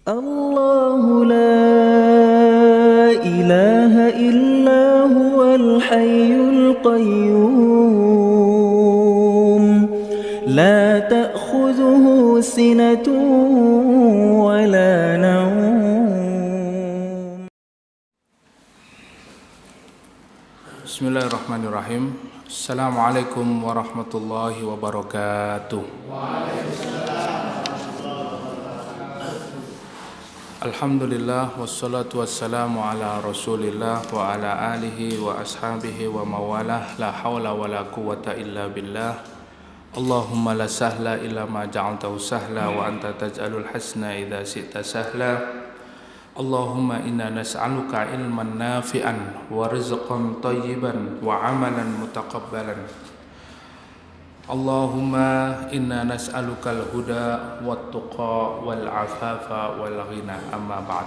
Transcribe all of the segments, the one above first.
الله لا إله إلا هو الحي القيوم لا تأخذه سنة ولا نوم. Bismillahirrahmanirrahim. Assalamualaikum warahmatullahi wabarakatuh. Alhamdulillah wassalatu wassalamu ala Rasulillah wa ala alihi wa ashabihi wa mawalah, la hawla wa la quwwata illa billah. Allahumma la sahla illa ma ja'altahu sahla wa anta taj'alul hasna idza syi'ta sahla. Allahumma inna nas'aluka ilman nafi'an wa rizqan tayyiban wa amalan mutaqabbalan. Allahumma inna nas'aluka al-huda wat-tuqa wal-afafa wal-ghina, amma ba'd.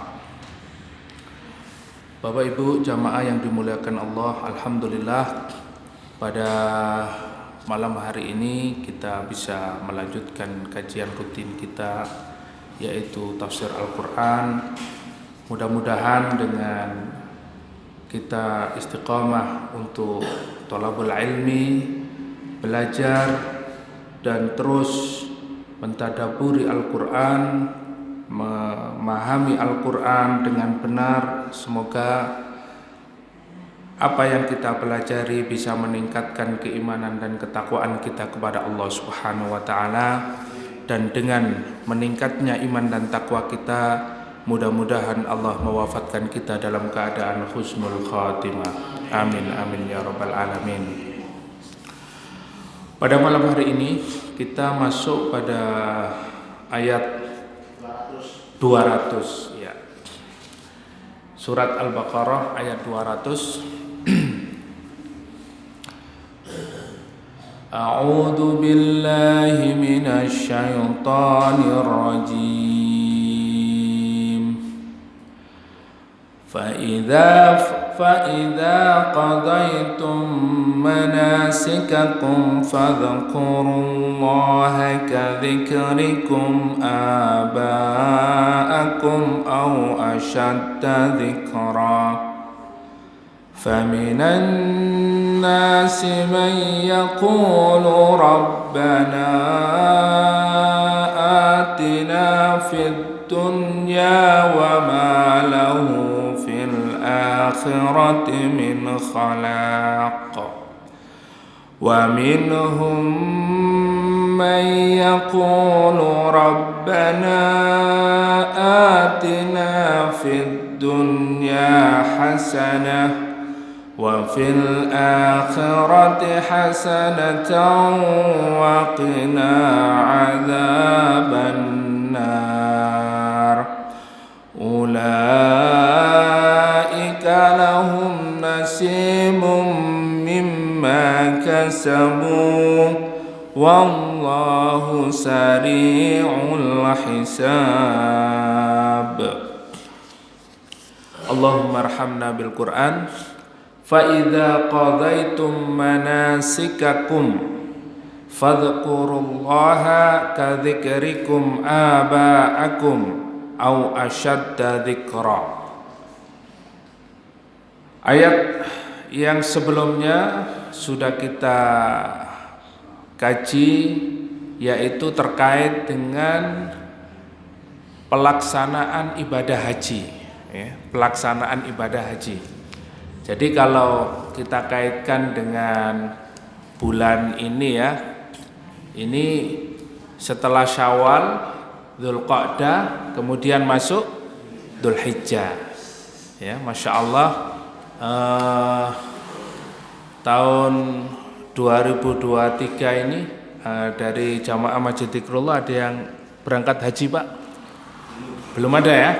Bapak Ibu jamaah yang dimuliakan Allah, alhamdulillah pada malam hari ini kita bisa melanjutkan kajian rutin kita, yaitu tafsir Al-Quran. Mudah-mudahan dengan kita istiqamah untuk thalabul ilmi, belajar dan terus mentadaburi Al-Quran, memahami Al-Quran dengan benar. Semoga apa yang kita pelajari bisa meningkatkan keimanan dan ketakwaan kita kepada Allah Subhanahu wa ta'ala. Dan dengan meningkatnya iman dan takwa kita, mudah-mudahan Allah mewafatkan kita dalam keadaan husnul khatimah. Amin amin ya rabbal alamin. Pada malam hari ini kita masuk pada ayat 200 ya. Surat Al-Baqarah ayat 200. A'udzu billahi minasy syaithanir rajim. فإذا قضيتم مناسككم فاذكروا الله كذكركم آباءكم أو أشد ذكرا فمن الناس من يقول ربنا آتنا في الدنيا وما له في الآخرة من خلاق ومنهم من يقول ربنا آتنا في الدنيا حسنة وفي الآخرة حسنة وقنا عذاب النار أولئك لهم نصيب مما كسبوا والله سريع الحساب. اللهم ارحمنا بالقرآن. فإذا قضيتم مناسككم فاذكروا الله كذكركم آباءكم أو أشد ذكرا. Ayat yang sebelumnya sudah kita kaji, yaitu terkait dengan pelaksanaan ibadah haji ya, pelaksanaan ibadah haji. Jadi kalau kita kaitkan dengan bulan ini ya, ini setelah Syawal, Dzulqa'dah, kemudian masuk Dzulhijjah. Ya, Masya Allah, tahun 2023 ini dari Jamaah Masjid Dzikrullah ada yang berangkat haji, Pak? Belum ada ya?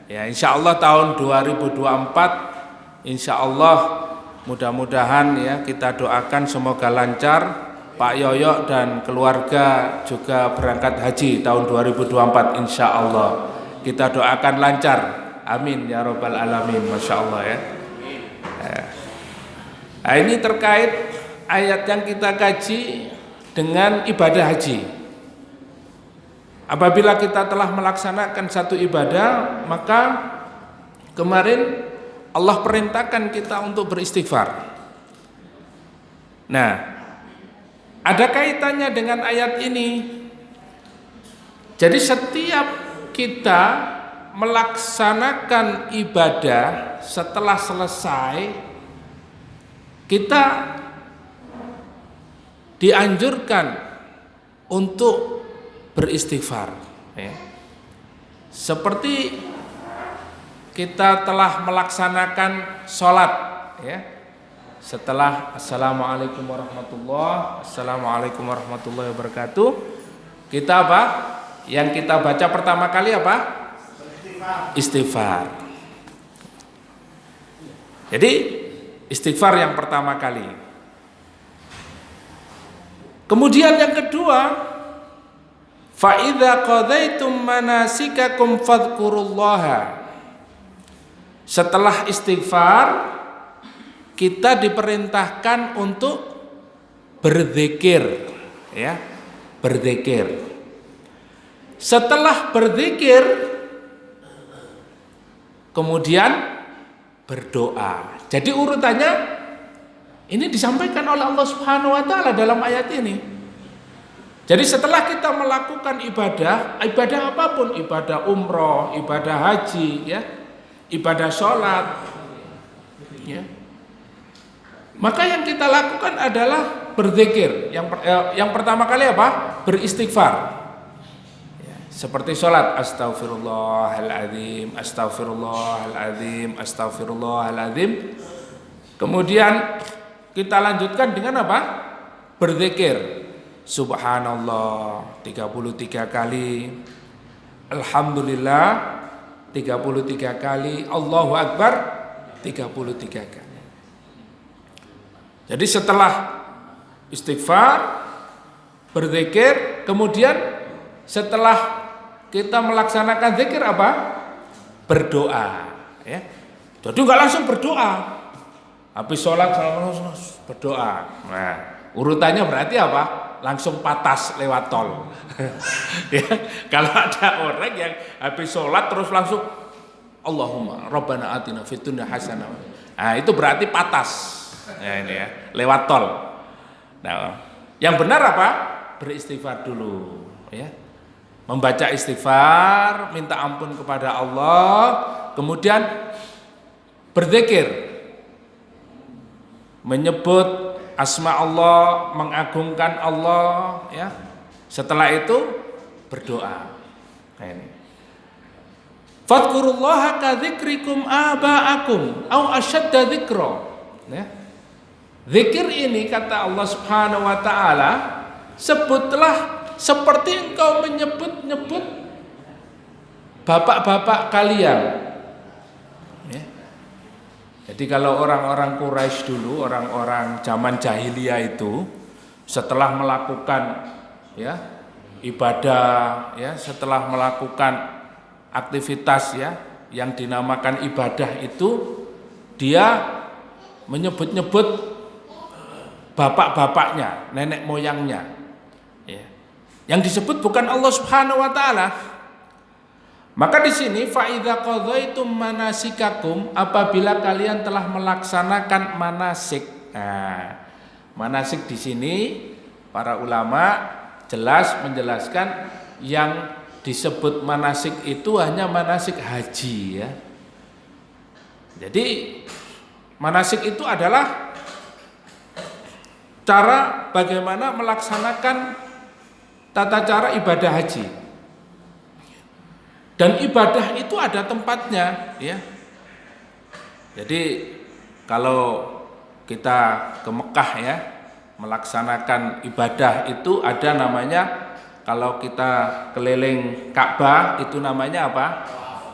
Ya, insya Allah tahun 2024, insya Allah mudah-mudahan ya, kita doakan semoga lancar. Pak Yoyo dan keluarga juga berangkat haji tahun 2024 insya Allah. Kita doakan lancar, amin ya rabbal alamin. Masya Allah ya. Nah, ini terkait ayat yang kita kaji dengan ibadah haji. Apabila kita telah melaksanakan satu ibadah, maka kemarin Allah perintahkan kita untuk beristighfar. Nah, ada kaitannya dengan ayat ini. Jadi setiap kita melaksanakan ibadah, setelah selesai kita dianjurkan untuk beristighfar, ya. Seperti kita telah melaksanakan sholat, ya. Setelah assalamualaikum warahmatullahi wabarakatuh, kita apa? Yang kita baca pertama kali apa? Istighfar. Jadi istighfar yang pertama kali. Kemudian yang kedua, fa idza qadaitum manasikakum fadhkurullaha. Setelah istighfar, kita diperintahkan untuk berzikir, ya, berzikir. Setelah berzikir, kemudian berdoa. Jadi urutannya ini disampaikan oleh Allah Subhanahu wa taala dalam ayat ini. Jadi setelah kita melakukan ibadah apapun, ibadah umroh, ibadah haji, ya, ibadah sholat, ya, maka yang kita lakukan adalah berzikir. Yang pertama kali apa? Beristighfar. Ya, seperti sholat, astaghfirullahaladzim, astaghfirullahaladzim, astaghfirullahaladzim. Kemudian kita lanjutkan dengan apa? Berzikir. Subhanallah 33 kali, Alhamdulillah 33 kali, Allahu Akbar 33 kali. Jadi setelah istighfar, berzikir, kemudian setelah kita melaksanakan zikir apa? Berdoa, ya. Jadi nggak langsung berdoa. Habis sholat berdoa. Nah, urutannya berarti apa? Langsung patas lewat tol. Ya, kalau ada orang yang habis sholat terus langsung Allahumma Rabbana atina fid dunya hasanah. Nah, itu berarti patas. Ya, ini ya, lewat tol. Nah, yang benar apa? Beristighfar dulu, ya. Membaca istighfar, minta ampun kepada Allah, kemudian berzikir, menyebut asma Allah, mengagungkan Allah, ya. Setelah itu berdoa. Nah, ini. Fadhkurullaha ka dzikrikum aba'akum au asyadda dzikra. Ya. Zikir ini kata Allah Subhanahu wa taala, sebutlah seperti engkau menyebut-nyebut bapak-bapak kalian. Ya. Jadi kalau orang-orang Quraisy dulu, orang-orang zaman jahiliyah itu setelah melakukan, ya, ibadah, ya, setelah melakukan aktivitas, ya, yang dinamakan ibadah itu, dia menyebut-nyebut bapak-bapaknya, nenek moyangnya, ya. Yang disebut bukan Allah Subhanahu wa taala. Maka di sini fa idza qadaitum manasikakum, apabila kalian telah melaksanakan manasik. Nah, manasik di sini para ulama jelas menjelaskan yang disebut manasik itu hanya manasik haji, ya. Jadi manasik itu adalah cara bagaimana melaksanakan tata cara ibadah haji. Dan ibadah itu ada tempatnya, ya. Jadi kalau kita ke Mekah, ya, melaksanakan ibadah itu ada namanya, kalau kita keliling Ka'bah itu namanya apa?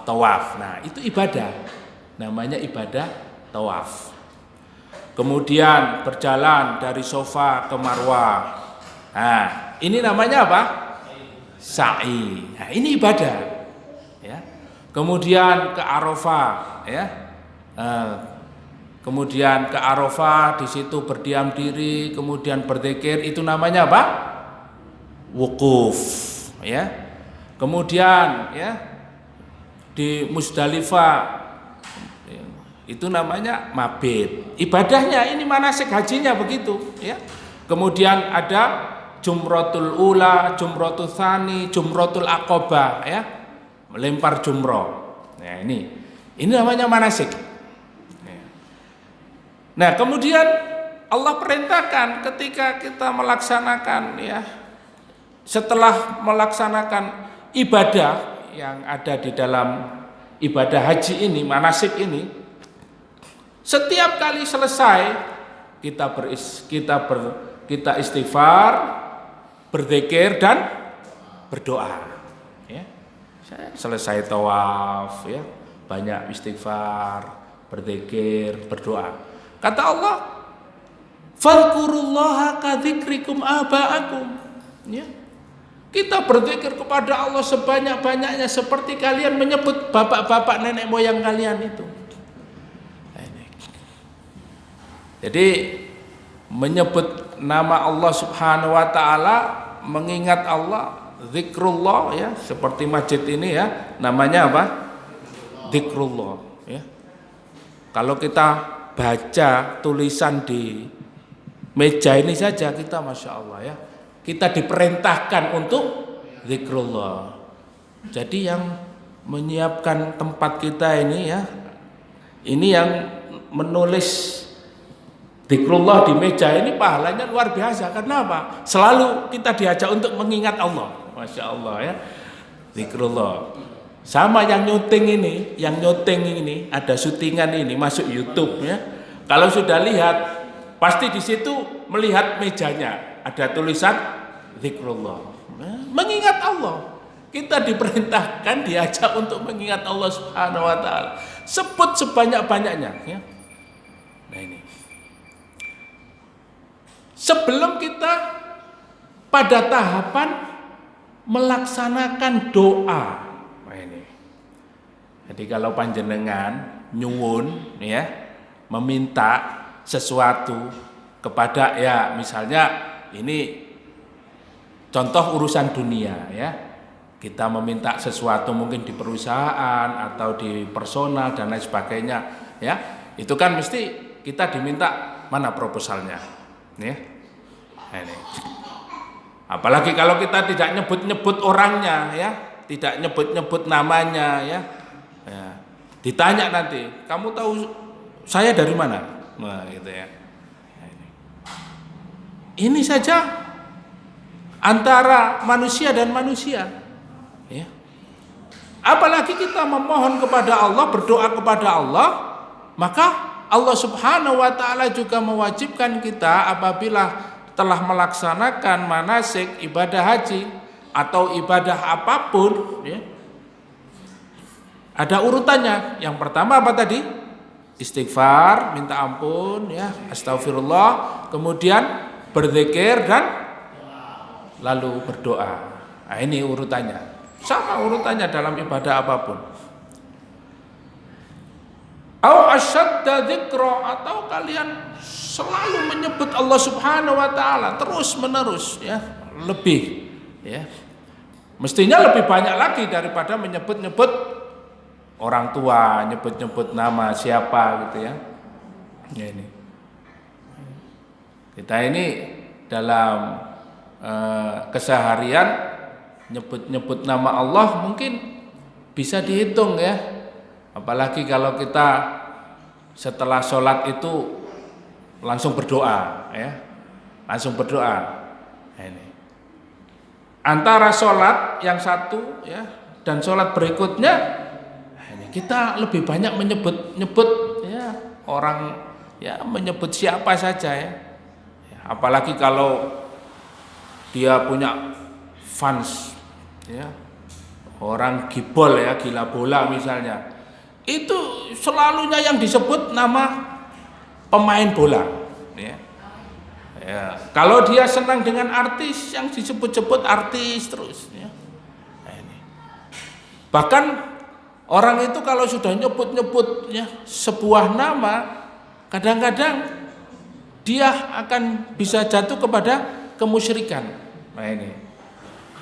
Tawaf. Nah, itu ibadah. Namanya ibadah tawaf. Kemudian berjalan dari Safa ke Marwah. Nah, ini namanya apa? Sa'i. Nah, ini ibadah, ya. Kemudian ke Arafah, ya. Kemudian ke Arafah, di situ berdiam diri, kemudian berzikir, itu namanya apa? Wukuf, ya. Kemudian ya di Musdalifah itu namanya mabit. Ibadahnya ini manasik hajinya begitu ya. Kemudian ada Jumratul Ula, Jumratul Tsani, Jumratul Aqabah ya. Melempar jumroh. Nah, ini namanya manasik. Nah, kemudian Allah perintahkan ketika kita melaksanakan ya, setelah melaksanakan ibadah yang ada di dalam ibadah haji ini, manasik ini, setiap kali selesai kita istighfar, berzikir dan berdoa. Ya. Selesai tawaf, ya, banyak istighfar, berzikir, berdoa. Kata Allah, "Fadhkurullaha kadzikrikum aba'akum." Ya. Kita berzikir kepada Allah sebanyak-banyaknya seperti kalian menyebut bapak-bapak nenek moyang kalian itu. Jadi menyebut nama Allah Subhanahu wa taala, mengingat Allah, zikrullah ya, seperti masjid ini ya, namanya apa? Zikrullah ya. Kalau kita baca tulisan di meja ini saja kita Masya Allah ya, kita diperintahkan untuk zikrullah. Jadi yang menyiapkan tempat kita ini ya, ini yang menulis zikrullah di meja ini pahalanya luar biasa. Karena apa? Selalu kita diajak untuk mengingat Allah. Masya Allah ya, zikrullah. Sama yang nyuting ini ada syutingan ini masuk YouTube ya. Kalau sudah lihat, pasti di situ melihat mejanya ada tulisan zikrullah. Mengingat Allah. Kita diperintahkan, diajak untuk mengingat Allah Subhanahu wa taala. Sebut sebanyak-banyaknya ya. Nah ini. Sebelum kita pada tahapan melaksanakan doa. Nah ini. Jadi kalau panjenengan nyuwun ya, meminta sesuatu kepada ya misalnya ini contoh urusan dunia ya. Kita meminta sesuatu mungkin di perusahaan atau di personal dan lain sebagainya ya. Itu kan mesti kita diminta mana proposalnya. Ya. Ini. Apalagi kalau kita tidak nyebut-nyebut orangnya ya, tidak nyebut-nyebut namanya ya. Ya. Ditanya nanti, kamu tahu saya dari mana? Nah, gitu ya. Ini saja antara manusia dan manusia. Ya. Apalagi kita memohon kepada Allah, berdoa kepada Allah, maka Allah Subhanahu wa taala juga mewajibkan kita apabila telah melaksanakan manasik ibadah haji atau ibadah apapun ya, ada urutannya. Yang pertama apa tadi? Istighfar, minta ampun ya, astagfirullah, kemudian berzikir dan lalu berdoa. Nah, ini urutannya. Sama urutannya dalam ibadah apapun. Au asyadda dzikra, atau kalian selalu menyebut Allah Subhanahu wa taala terus menerus ya, lebih ya. Mestinya lebih banyak lagi daripada menyebut-nyebut orang tua, nyebut-nyebut nama siapa gitu ya. Ya ini. Kita ini dalam keseharian nyebut-nyebut nama Allah mungkin bisa dihitung ya. Apalagi kalau kita setelah sholat itu langsung berdoa ya. Langsung berdoa. Nah, ini. Antara sholat yang satu ya dan sholat berikutnya, nah ini kita lebih banyak menyebut ya orang ya, menyebut siapa saja ya. Apalagi kalau dia punya fans ya, orang gibol ya, gila bola misalnya, itu selalunya yang disebut nama pemain bola ya. Ya. Kalau dia senang dengan artis, yang disebut-sebut artis terus ya. Nah, ini. Bahkan orang itu kalau sudah nyebut-nyebut ya sebuah nama, kadang-kadang dia akan bisa jatuh kepada kemusyrikan. Nah ini.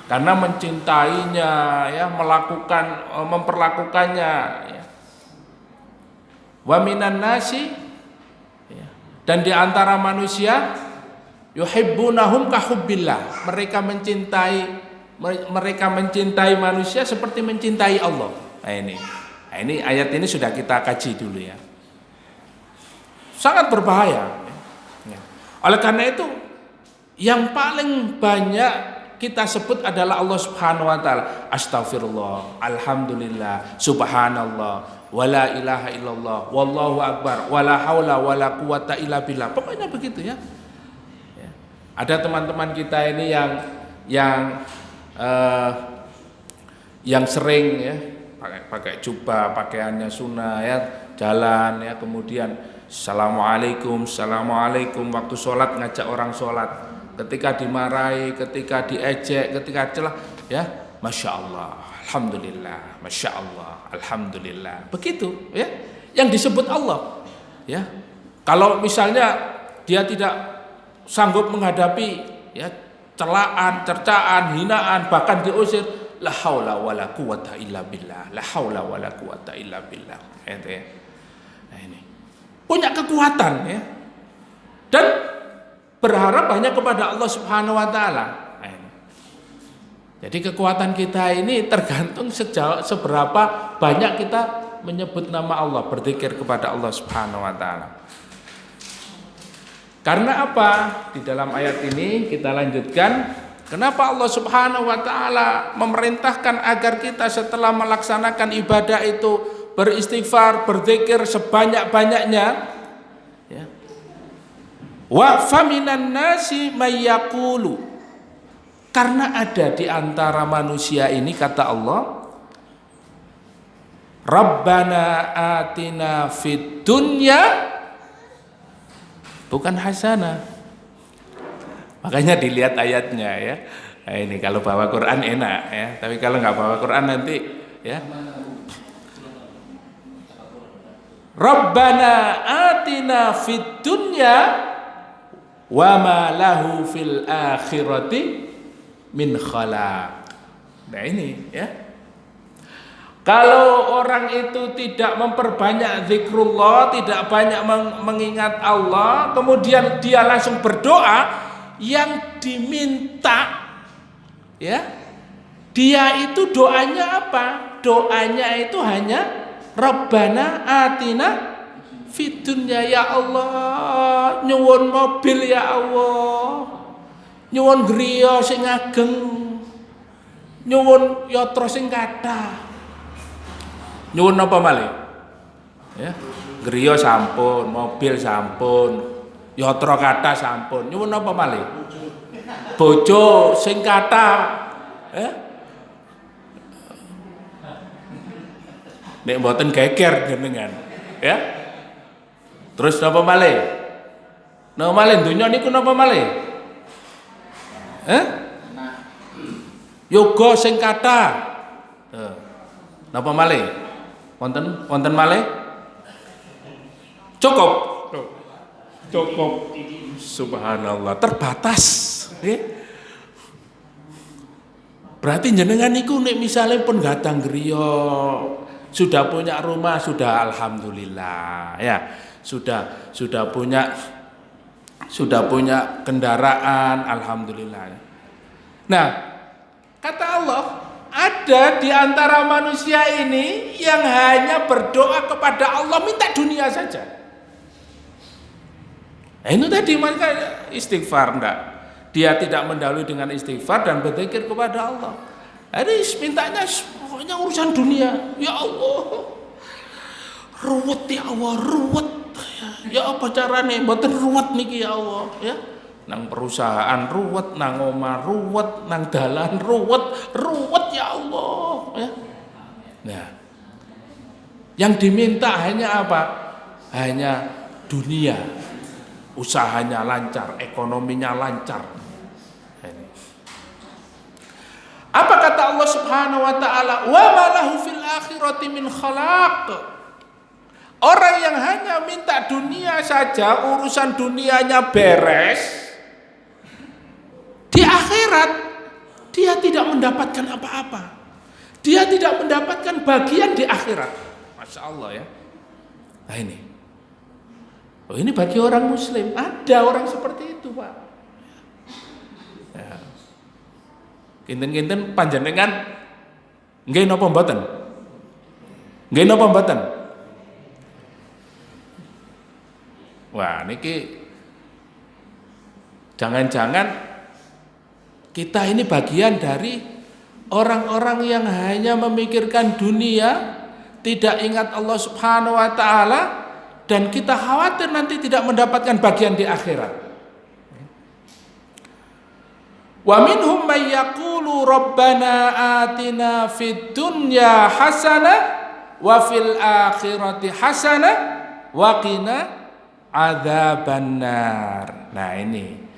karena mencintainya, ya, memperlakukannya, ya. Wa minan nasi, ya, dan di antara manusia yuhibbunahum kahubbillah, mereka mencintai manusia seperti mencintai Allah. Nah ini ayat ini sudah kita kaji dulu, ya. Sangat berbahaya. Oleh karena itu, yang paling banyak kita sebut adalah Allah Subhanahu wa taala. Astaghfirullah, alhamdulillah, subhanallah, wala ilaha illallah, wallahu akbar, wala haula wala quwata illa billah. Pokoknya begitu, ya. Ada teman-teman kita ini yang sering, ya, pakai jubah, pakaiannya sunnah, ya, jalan, ya, kemudian assalamualaikum waktu sholat, ngajak orang sholat, ketika dimarahi, ketika diejek, ketika celah, ya, masya Allah, alhamdulillah, masya Allah, alhamdulillah, begitu, ya, yang disebut Allah, ya. Kalau misalnya dia tidak sanggup menghadapi, ya, celaan, cercaan, hinaan, bahkan diusir, la haula wala quwata illa billah, la haula wala quwata illa billah, gitu, ya. Nah, ini punya kekuatan, ya, dan berharap hanya kepada Allah Subhanahu wa taala. Nah, ini. Jadi kekuatan kita ini tergantung seberapa banyak kita menyebut nama Allah, berzikir kepada Allah Subhanahu wa taala. Karena apa? Di dalam ayat ini kita lanjutkan, kenapa Allah Subhanahu wa taala memerintahkan agar kita setelah melaksanakan ibadah itu beristighfar, berzikir sebanyak-banyaknya, ya. Wa faminan nasi mayyaqulu, karena ada di antara manusia ini, kata Allah, Rabbana atina fid dunya, bukan hasanah. Makanya dilihat ayatnya, ya. Nah, ini kalau bawa Quran enak, ya. Tapi kalau nggak bawa Quran nanti, ya. Rabbana atina fid dunya wa ma lahu fil akhirati min khalaq. Nah ini, ya. Kalau orang itu tidak memperbanyak zikrullah, tidak banyak mengingat Allah, kemudian dia langsung berdoa, yang diminta, ya, dia itu doanya apa? Doanya itu hanya Rabbana atina fid dunya, ya Allah, nyuwun mobil, ya Allah, nyuwun griya sing ageng, nyuwun yatra sing kathah. Nyuwun apa malih? Ya, griya sampun, mobil sampun, yatra kathah sampun. Nyuwun apa malih? Bojo sing kathah. Nek mboten geger jenengan, ya. Terus napa malih? Napa malih donya niku napa malih? Yoga sing kathah. Napa malih? Wonten malih? Cukup. Subhanallah, terbatas, nggih. Berarti jenengan niku nek misale pun gatang griya, sudah punya rumah, sudah alhamdulillah, ya. Sudah punya kendaraan, alhamdulillah. Nah, kata Allah, ada di antara manusia ini yang hanya berdoa kepada Allah, minta dunia saja. Nah, itu tadi mereka istighfar enggak? Dia tidak mendahului dengan istighfar dan berzikir kepada Allah. Jadi mintanya pokoknya urusan dunia. Ya Allah, ruwet, ya Allah, ruwet. Ya apa carane mboten ruwet niki, ya Allah, ya. Nang perusahaan ruwet, nang omah ruwet, nang dalan ruwet, ya Allah, ya. Nah, yang diminta hanya apa? Hanya dunia, usahanya lancar, ekonominya lancar. Apa kata Allah Subhanahu wa taala? Wa ma lahu fil akhirati min khalaq. Orang yang hanya minta dunia saja, urusan dunianya beres, di akhirat dia tidak mendapatkan apa-apa. Dia tidak mendapatkan bagian di akhirat. Masya Allah ya. Nah ini. Oh ini bagi orang muslim. Ada orang seperti itu Pak. Ya. Kinten-kinten panjenengan nggih napa mboten? Nggih napa mboten? Wah niki jangan-jangan kita ini bagian dari orang-orang yang hanya memikirkan dunia, tidak ingat Allah Subhanahu wa taala, dan kita khawatir nanti tidak mendapatkan bagian di akhirat. Wa minhum may yaqulu rabbana atina fid dunya hasanah wa fil akhirati hasanah wa qina adzabannar. Nah ini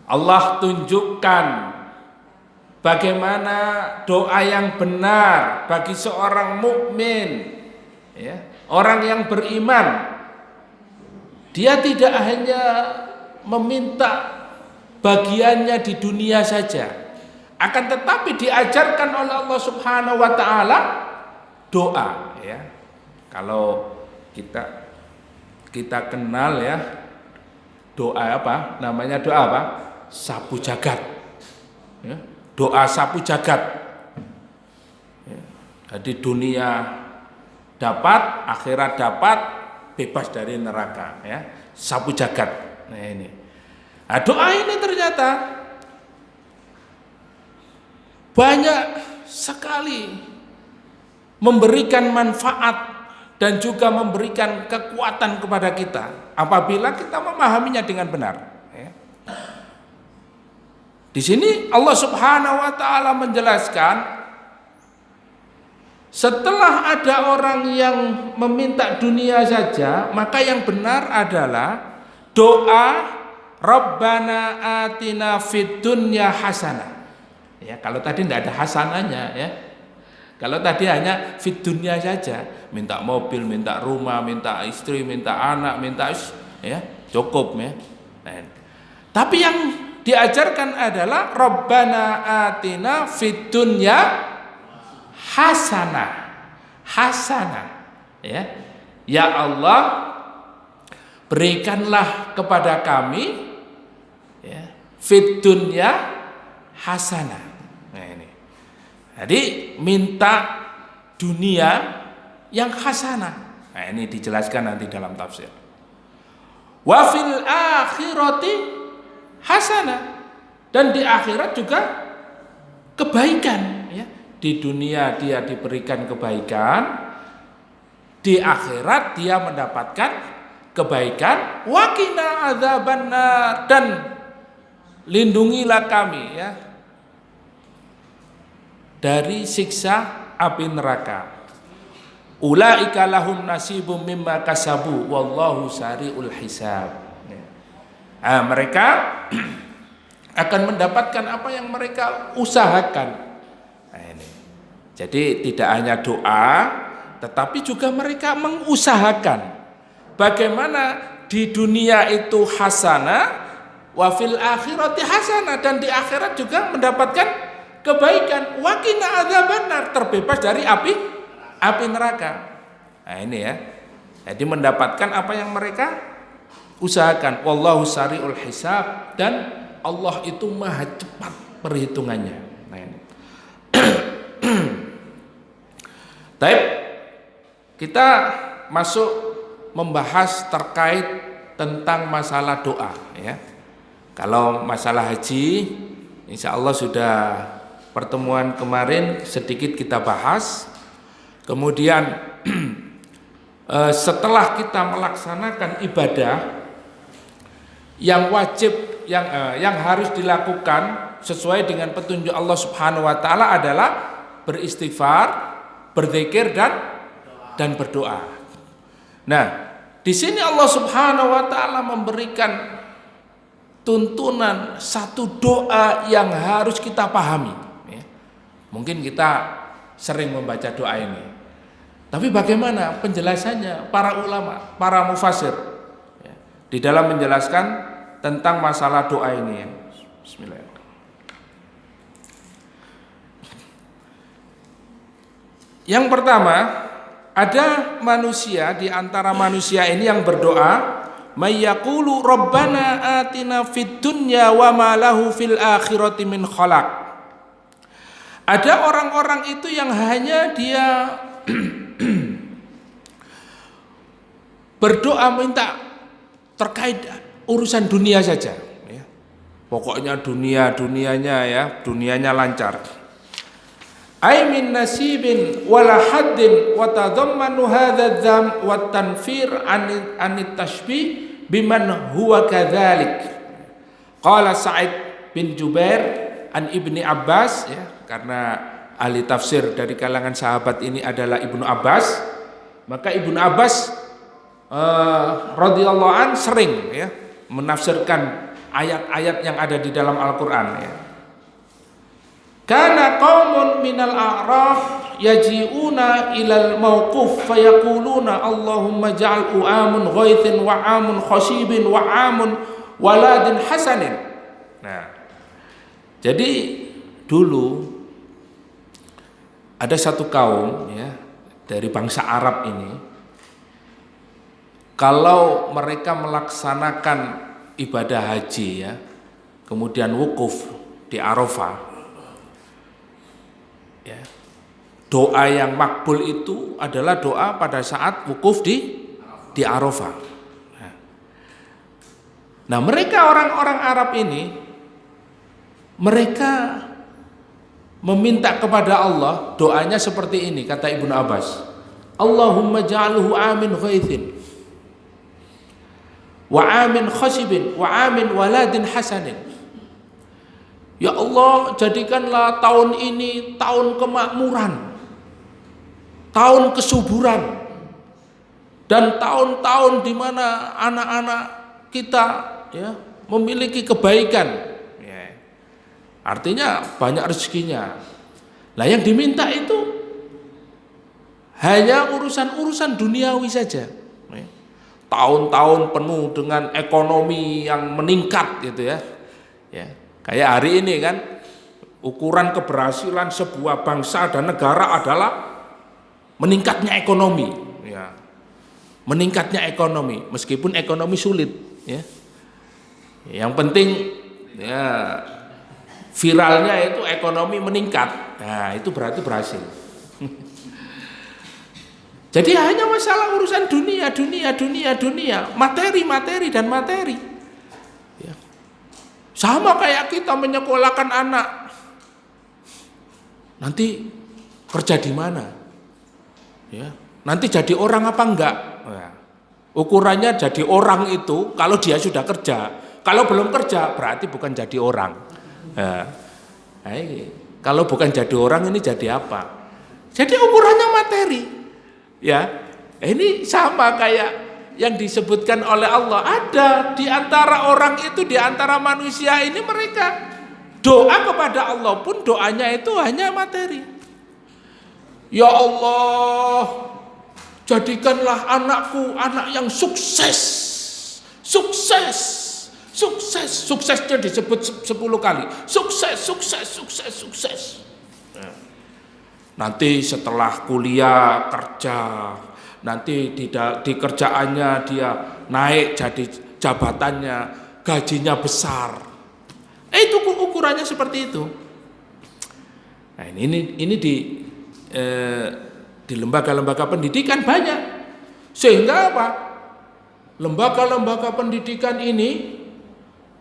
Allah tunjukkan bagaimana doa yang benar bagi seorang mukmin, ya, orang yang beriman. Dia tidak hanya meminta bagiannya di dunia saja, akan tetapi diajarkan oleh Allah Subhanahu wa taala doa, ya. Kalau kita kenal ya, doa apa? Namanya doa apa? Sapu jagat. Ya, doa sapu jagat. Ya, jadi dunia dapat, akhirat dapat, bebas dari neraka, ya. Sapu jagat. Nah ini. Nah, doa ini ternyata banyak sekali memberikan manfaat dan juga memberikan kekuatan kepada kita apabila kita memahaminya dengan benar. Ya. Di sini Allah Subhanahu wa taala menjelaskan, setelah ada orang yang meminta dunia saja, maka yang benar adalah doa Rabbana atina fid dunya hasanah. Ya, kalau tadi tidak ada hasanahnya, ya. Kalau tadi hanya fid dunya saja, minta mobil, minta rumah, minta istri, minta anak, minta ya, cukup ya. Nah, tapi yang diajarkan adalah Rabbana atina fid dunya hasanah. Hasanah, ya. Ya Allah, berikanlah kepada kami, ya, fid dunya hasanah. Nah ini. Jadi minta dunia yang hasanah. Nah ini dijelaskan nanti dalam tafsir. Wa fil akhirati hasanah, dan di akhirat juga kebaikan, ya. Di dunia dia diberikan kebaikan, di akhirat dia mendapatkan kebaikan. Wa qina adzabannar, dan lindungilah kami, ya, dari siksa api neraka. Ulaika lahum nasibum mimma kasabu wallahu sari'ul hisab. Nah, mereka akan mendapatkan apa yang mereka usahakan. Nah, ini. Jadi tidak hanya doa, tetapi juga mereka mengusahakan bagaimana di dunia itu hasanah, wa fil akhirati hasanah, dan di akhirat juga mendapatkan kebaikan. Wa qina adzabannar, terbebas dari api neraka. Nah ini ya. Jadi mendapatkan apa yang mereka usahakan. Wallahu sari'ul hisab, dan Allah itu maha cepat perhitungannya. Nah ini. Baik, kita masuk membahas terkait tentang masalah doa, ya. Kalau masalah haji, insya Allah sudah pertemuan kemarin sedikit kita bahas. Kemudian setelah kita melaksanakan ibadah yang wajib, yang harus dilakukan sesuai dengan petunjuk Allah Subhanahu wa taala adalah beristighfar, berzikir, dan berdoa. Nah, di sini Allah Subhanahu wa taala memberikan tuntunan satu doa yang harus kita pahami, ya. Mungkin kita sering membaca doa ini, tapi bagaimana penjelasannya para ulama, para mufassir, ya, di dalam menjelaskan tentang masalah doa ini, ya. Bismillahirrahmanirrahim. Yang pertama, ada manusia di antara manusia ini yang berdoa, mayyaqulu rabbana atina fid dunya wa ma lahu fil akhirati min khalaq. Ada orang-orang itu yang hanya dia berdoa minta terkait urusan dunia saja, ya. Pokoknya dunianya ya, dunianya lancar. Ay min nasibin wala haddin wa tadammanu hadha dzam wa tanfir an tashbih biman huwa kadzalik. Qala Sa'id bin Jubair an Ibni Abbas, ya, karena ahli tafsir dari kalangan sahabat ini adalah Ibnu Abbas, maka Ibnu Abbas radhiyallahu an sering, ya, menafsirkan ayat-ayat yang ada di dalam Al-Qur'an, ya. Kana qaumun minal a'raf yaji'una ilal mawquf fayaquluna Allahumma ja'al u'amun ghaithin wa 'amun khashibin wa 'amun waladin hasanin. Nah, jadi dulu ada satu kaum, ya, dari bangsa Arab ini, kalau mereka melaksanakan ibadah haji, ya, kemudian wukuf di Arafah, ya, doa yang makbul itu adalah doa pada saat wukuf di Arafah. Nah, mereka orang-orang Arab ini, mereka meminta kepada Allah, doanya seperti ini, kata Ibnu Abbas, Allahumma ja'alhu amin ghaithin wa amin khashibin wa amin waladin hasanin. Ya Allah, jadikanlah tahun ini tahun kemakmuran, tahun kesuburan, dan tahun-tahun di mana anak-anak kita, ya, memiliki kebaikan, ya. Artinya banyak rezekinya. Nah, yang diminta itu hanya urusan-urusan duniawi saja, ya. Tahun-tahun penuh dengan ekonomi yang meningkat, gitu ya. Ya. Kayak hari ini kan, ukuran keberhasilan sebuah bangsa dan negara adalah meningkatnya ekonomi, ya. Meningkatnya ekonomi, meskipun ekonomi sulit, ya. Yang penting, ya, viralnya itu ekonomi meningkat. Nah, itu berarti berhasil. Jadi hanya masalah urusan dunia, materi dan materi. Ya. Sama kayak kita menyekolahkan anak. Nanti kerja di mana? Ya. Nanti jadi orang apa enggak? Nah, ukurannya jadi orang itu kalau dia sudah kerja. Kalau belum kerja berarti bukan jadi orang. Nah, kalau bukan jadi orang ini jadi apa? Jadi ukurannya materi. Ya, ini sama kayak yang disebutkan oleh Allah. Ada di antara orang itu, di antara manusia ini, mereka doa kepada Allah pun doanya itu hanya materi. Ya Allah, jadikanlah anakku anak yang sukses. Suksesnya disebut 10 kali. Sukses. Nanti setelah kuliah kerja, nanti di kerjaannya dia naik jadi jabatannya, gajinya besar. Itu ukurannya seperti itu. Nah, ini di lembaga-lembaga pendidikan banyak. Sehingga apa? Lembaga-lembaga pendidikan ini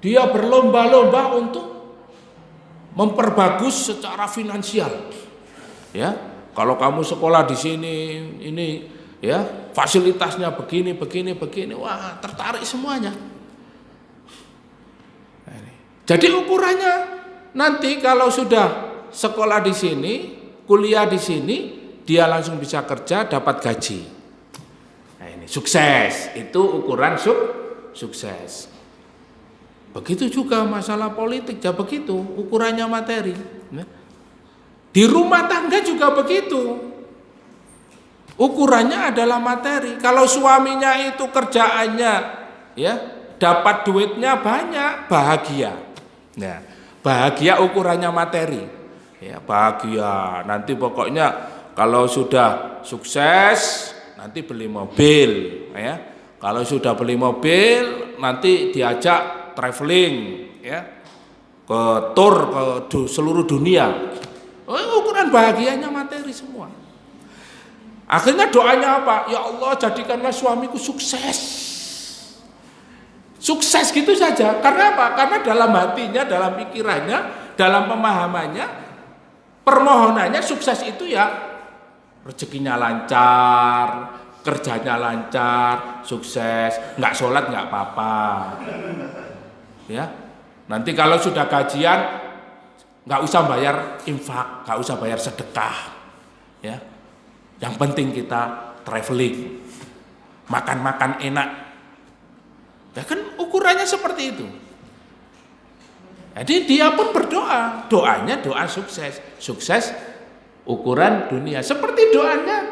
dia berlomba-lomba untuk memperbagus secara finansial. Ya, kalau kamu sekolah di sini, ini, ya, fasilitasnya begini, wah, tertarik semuanya. Jadi ukurannya nanti kalau sudah sekolah di sini, kuliah di sini, dia langsung bisa kerja, dapat gaji. Nah, ini sukses, itu ukuran sukses. Begitu juga masalah politik, ya begitu, ukurannya materi. Di rumah tangga juga begitu. Ukurannya adalah materi. Kalau suaminya itu kerjaannya, ya, dapat duitnya banyak, bahagia. Nah, bahagia ukurannya materi. Ya, bahagia. Nanti pokoknya kalau sudah sukses nanti beli mobil, ya. Kalau sudah beli mobil nanti diajak traveling, ya, ke tour ke seluruh dunia. Ukuran bahagianya materi semua. Akhirnya doanya apa? Ya Allah, jadikanlah suamiku sukses. Sukses gitu saja. Karena apa? Karena dalam hatinya, dalam pikirannya, dalam pemahamannya, permohonannya sukses itu ya rezekinya lancar, kerjanya lancar, sukses, nggak sholat nggak apa-apa. Ya, nanti kalau sudah gajian nggak usah bayar infak, nggak usah bayar sedekah. Ya, yang penting kita traveling, makan-makan enak. Ya kan ukurannya seperti itu. Jadi dia pun berdoa, doanya doa sukses, sukses ukuran dunia. Seperti doanya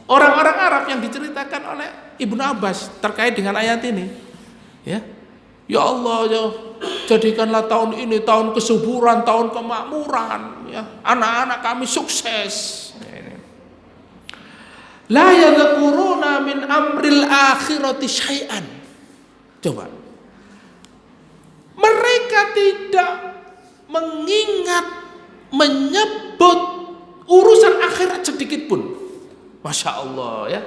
orang-orang Arab yang diceritakan oleh Ibnu Abbas terkait dengan ayat ini. Ya, ya Allah, ya, jadikanlah tahun ini tahun kesuburan, tahun kemakmuran. Ya, anak-anak kami sukses. La yadhkuruna min amril akhirati syai'an. Coba. Mereka tidak mengingat, menyebut urusan akhirat sedikit pun. Masya Allah, ya.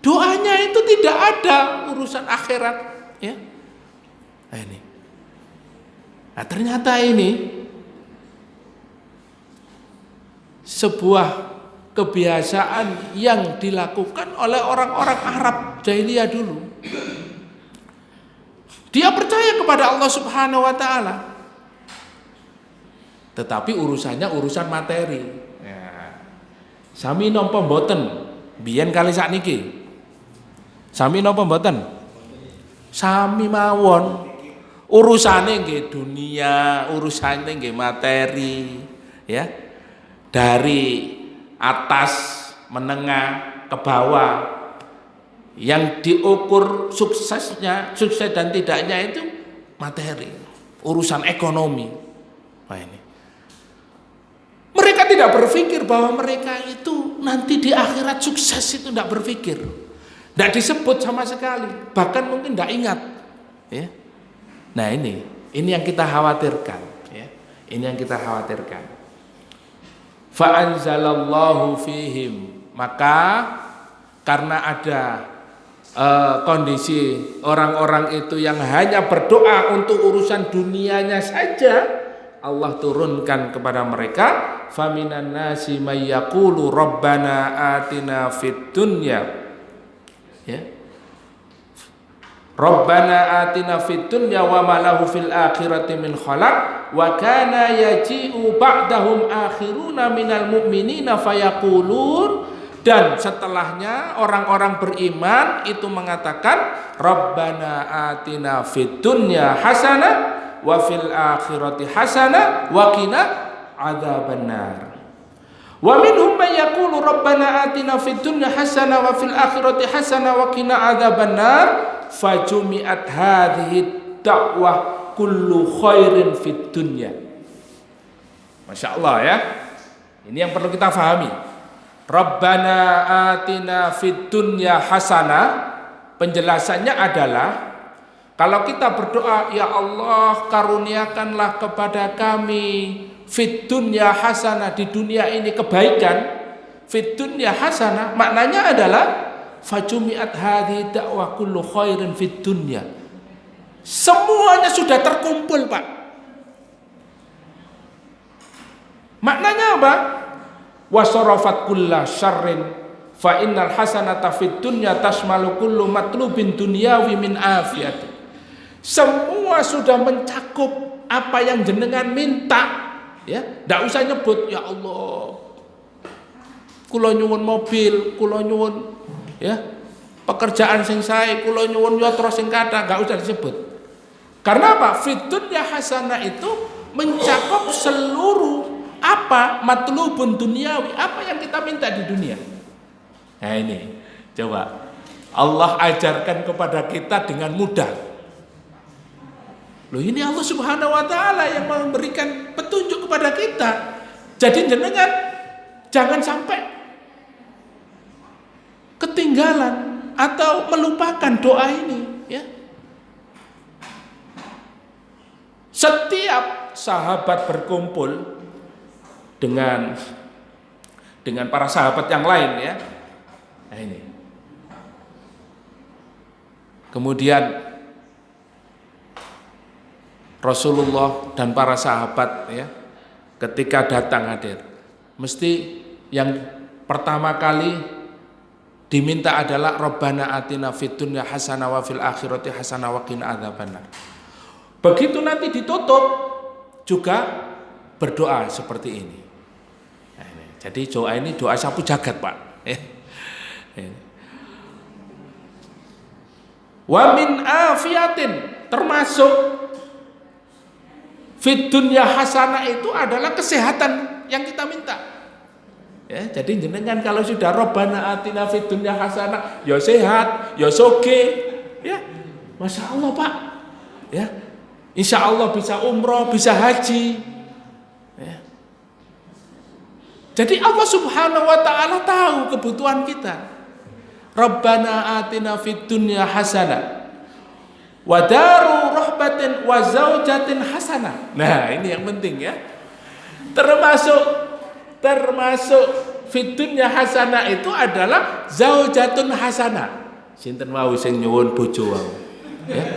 Doanya itu tidak ada urusan akhirat, ya. Nah, ini. Nah, ternyata ini sebuah kebiasaan yang dilakukan oleh orang-orang Arab jahiliyah dulu. Dia percaya kepada Allah Subhanahu wa taala. Tetapi urusannya urusan materi. Ya. Sami napa mboten? Biyen kali sakniki. Sami napa mboten? Sami mawon. Urusane nggih dunia, urusane nggih materi, ya. Dari atas, menengah, ke bawah, yang diukur suksesnya, sukses dan tidaknya itu materi, urusan ekonomi. Nah, ini. Mereka tidak berpikir bahwa mereka itu nanti di akhirat sukses, itu tidak berpikir, tidak disebut sama sekali, bahkan mungkin tidak ingat. Ya. Nah, ini yang kita khawatirkan. Ya. Ini yang kita khawatirkan. Fa'anzalallahu fihim, maka karena ada kondisi orang-orang itu yang hanya berdoa untuk urusan dunianya saja, Allah turunkan kepada mereka, faminan nasi may yaqulu rabbana atina fid dunya, ya, Rabbana atina fid dunya wa ma lahu fil akhirati min khalaq wa kana yaji'u ba'dahum akhiruna minal mu'minina fayaqulun, dan setelahnya orang-orang beriman itu mengatakan Rabbana atina fid dunya hasanah wa fil akhirati hasanah wa qina adzabannar. Wa minhum man yaqulu Rabbana atina fid dunya hasanah wa fil akhirati hasanah wa qina adzabannar. Fajumi'at hadhihi da'wah kullu khairin fid dunya. Masya Allah, ya. Ini yang perlu kita pahami. Rabbana atina fid dunya hasanah, penjelasannya adalah kalau kita berdoa, ya Allah karuniakanlah kepada kami fid dunya hasanah, di dunia ini kebaikan, fid dunya hasanah, maknanya adalah fajumi'at hadhihi da'wah kullu khairin fid dunya. Semuanya sudah terkumpul, Pak. Maknanya apa? Wasarafat kulla syarrin fa innal hasanata fid dunya tashmalu kullu matlubin dunyawi min afiyati. Semua sudah mencakup apa yang jenengan minta, ya. Enggak usah nyebut ya Allah, kula nyuwun mobil, kula nyuwun, ya, pekerjaan sing sae, kula nyuwun yatra sing kathah, enggak usah disebut. Karena apa? Fid dunya hasanah itu mencakup seluruh apa matlubun duniawi, apa yang kita minta di dunia. Nah, ini coba Allah ajarkan kepada kita dengan mudah. Loh, ini Allah Subhanahu wa taala yang memberikan petunjuk kepada kita. Jadi jenengan Jangan sampai ketinggalan atau melupakan doa ini, ya. Setiap sahabat berkumpul dengan para sahabat yang lain, ya. Nah ini. Kemudian Rasulullah dan para sahabat, ya, ketika datang hadir, mesti yang pertama kali diminta adalah Rabbana atina fid dunya hasanah wa fil akhirati hasanah wa qina adzabannar. Begitu nanti ditutup juga berdoa seperti ini. Nah, ini. Jadi doa ini doa sapu jagat, Pak. Wa min afiatin, termasuk fid dunya hasanah itu adalah kesehatan yang kita minta. Ya, jadi jenengan kalau sudah Rabbana atina fid dunya hasanah, ya sehat, ya soge, ya, masya Allah, Pak, ya, insya Allah bisa umroh, bisa haji, ya. Jadi Allah Subhanahu Wa Taala tahu kebutuhan kita. Rabbana atina fid dunya hasanah wa daru rahbatin wa zaujatin hasanah. Nah, ini yang penting, ya. Termasuk fid dunya hasanah itu adalah zaujatun hasanah. Sinten wau sing nyuwun bojo wau. Ya.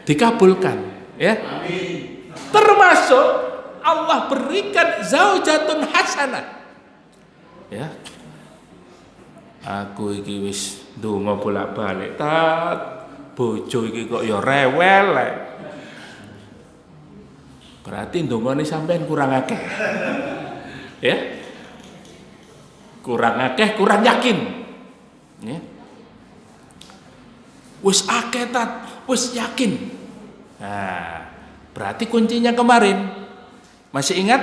Dikabulkan, ya. Amin. Termasuk Allah berikan zaujatun hasanah. Ya. Aku iki wis ndonga bolak-balik, bojo iki kok ya rewel. Berarti ndongane sampean kurang akeh. Ya. Kurang akeh, kurang yakin. Ya. Wis akeh wis yakin. Nah, berarti kuncinya kemarin. Masih ingat?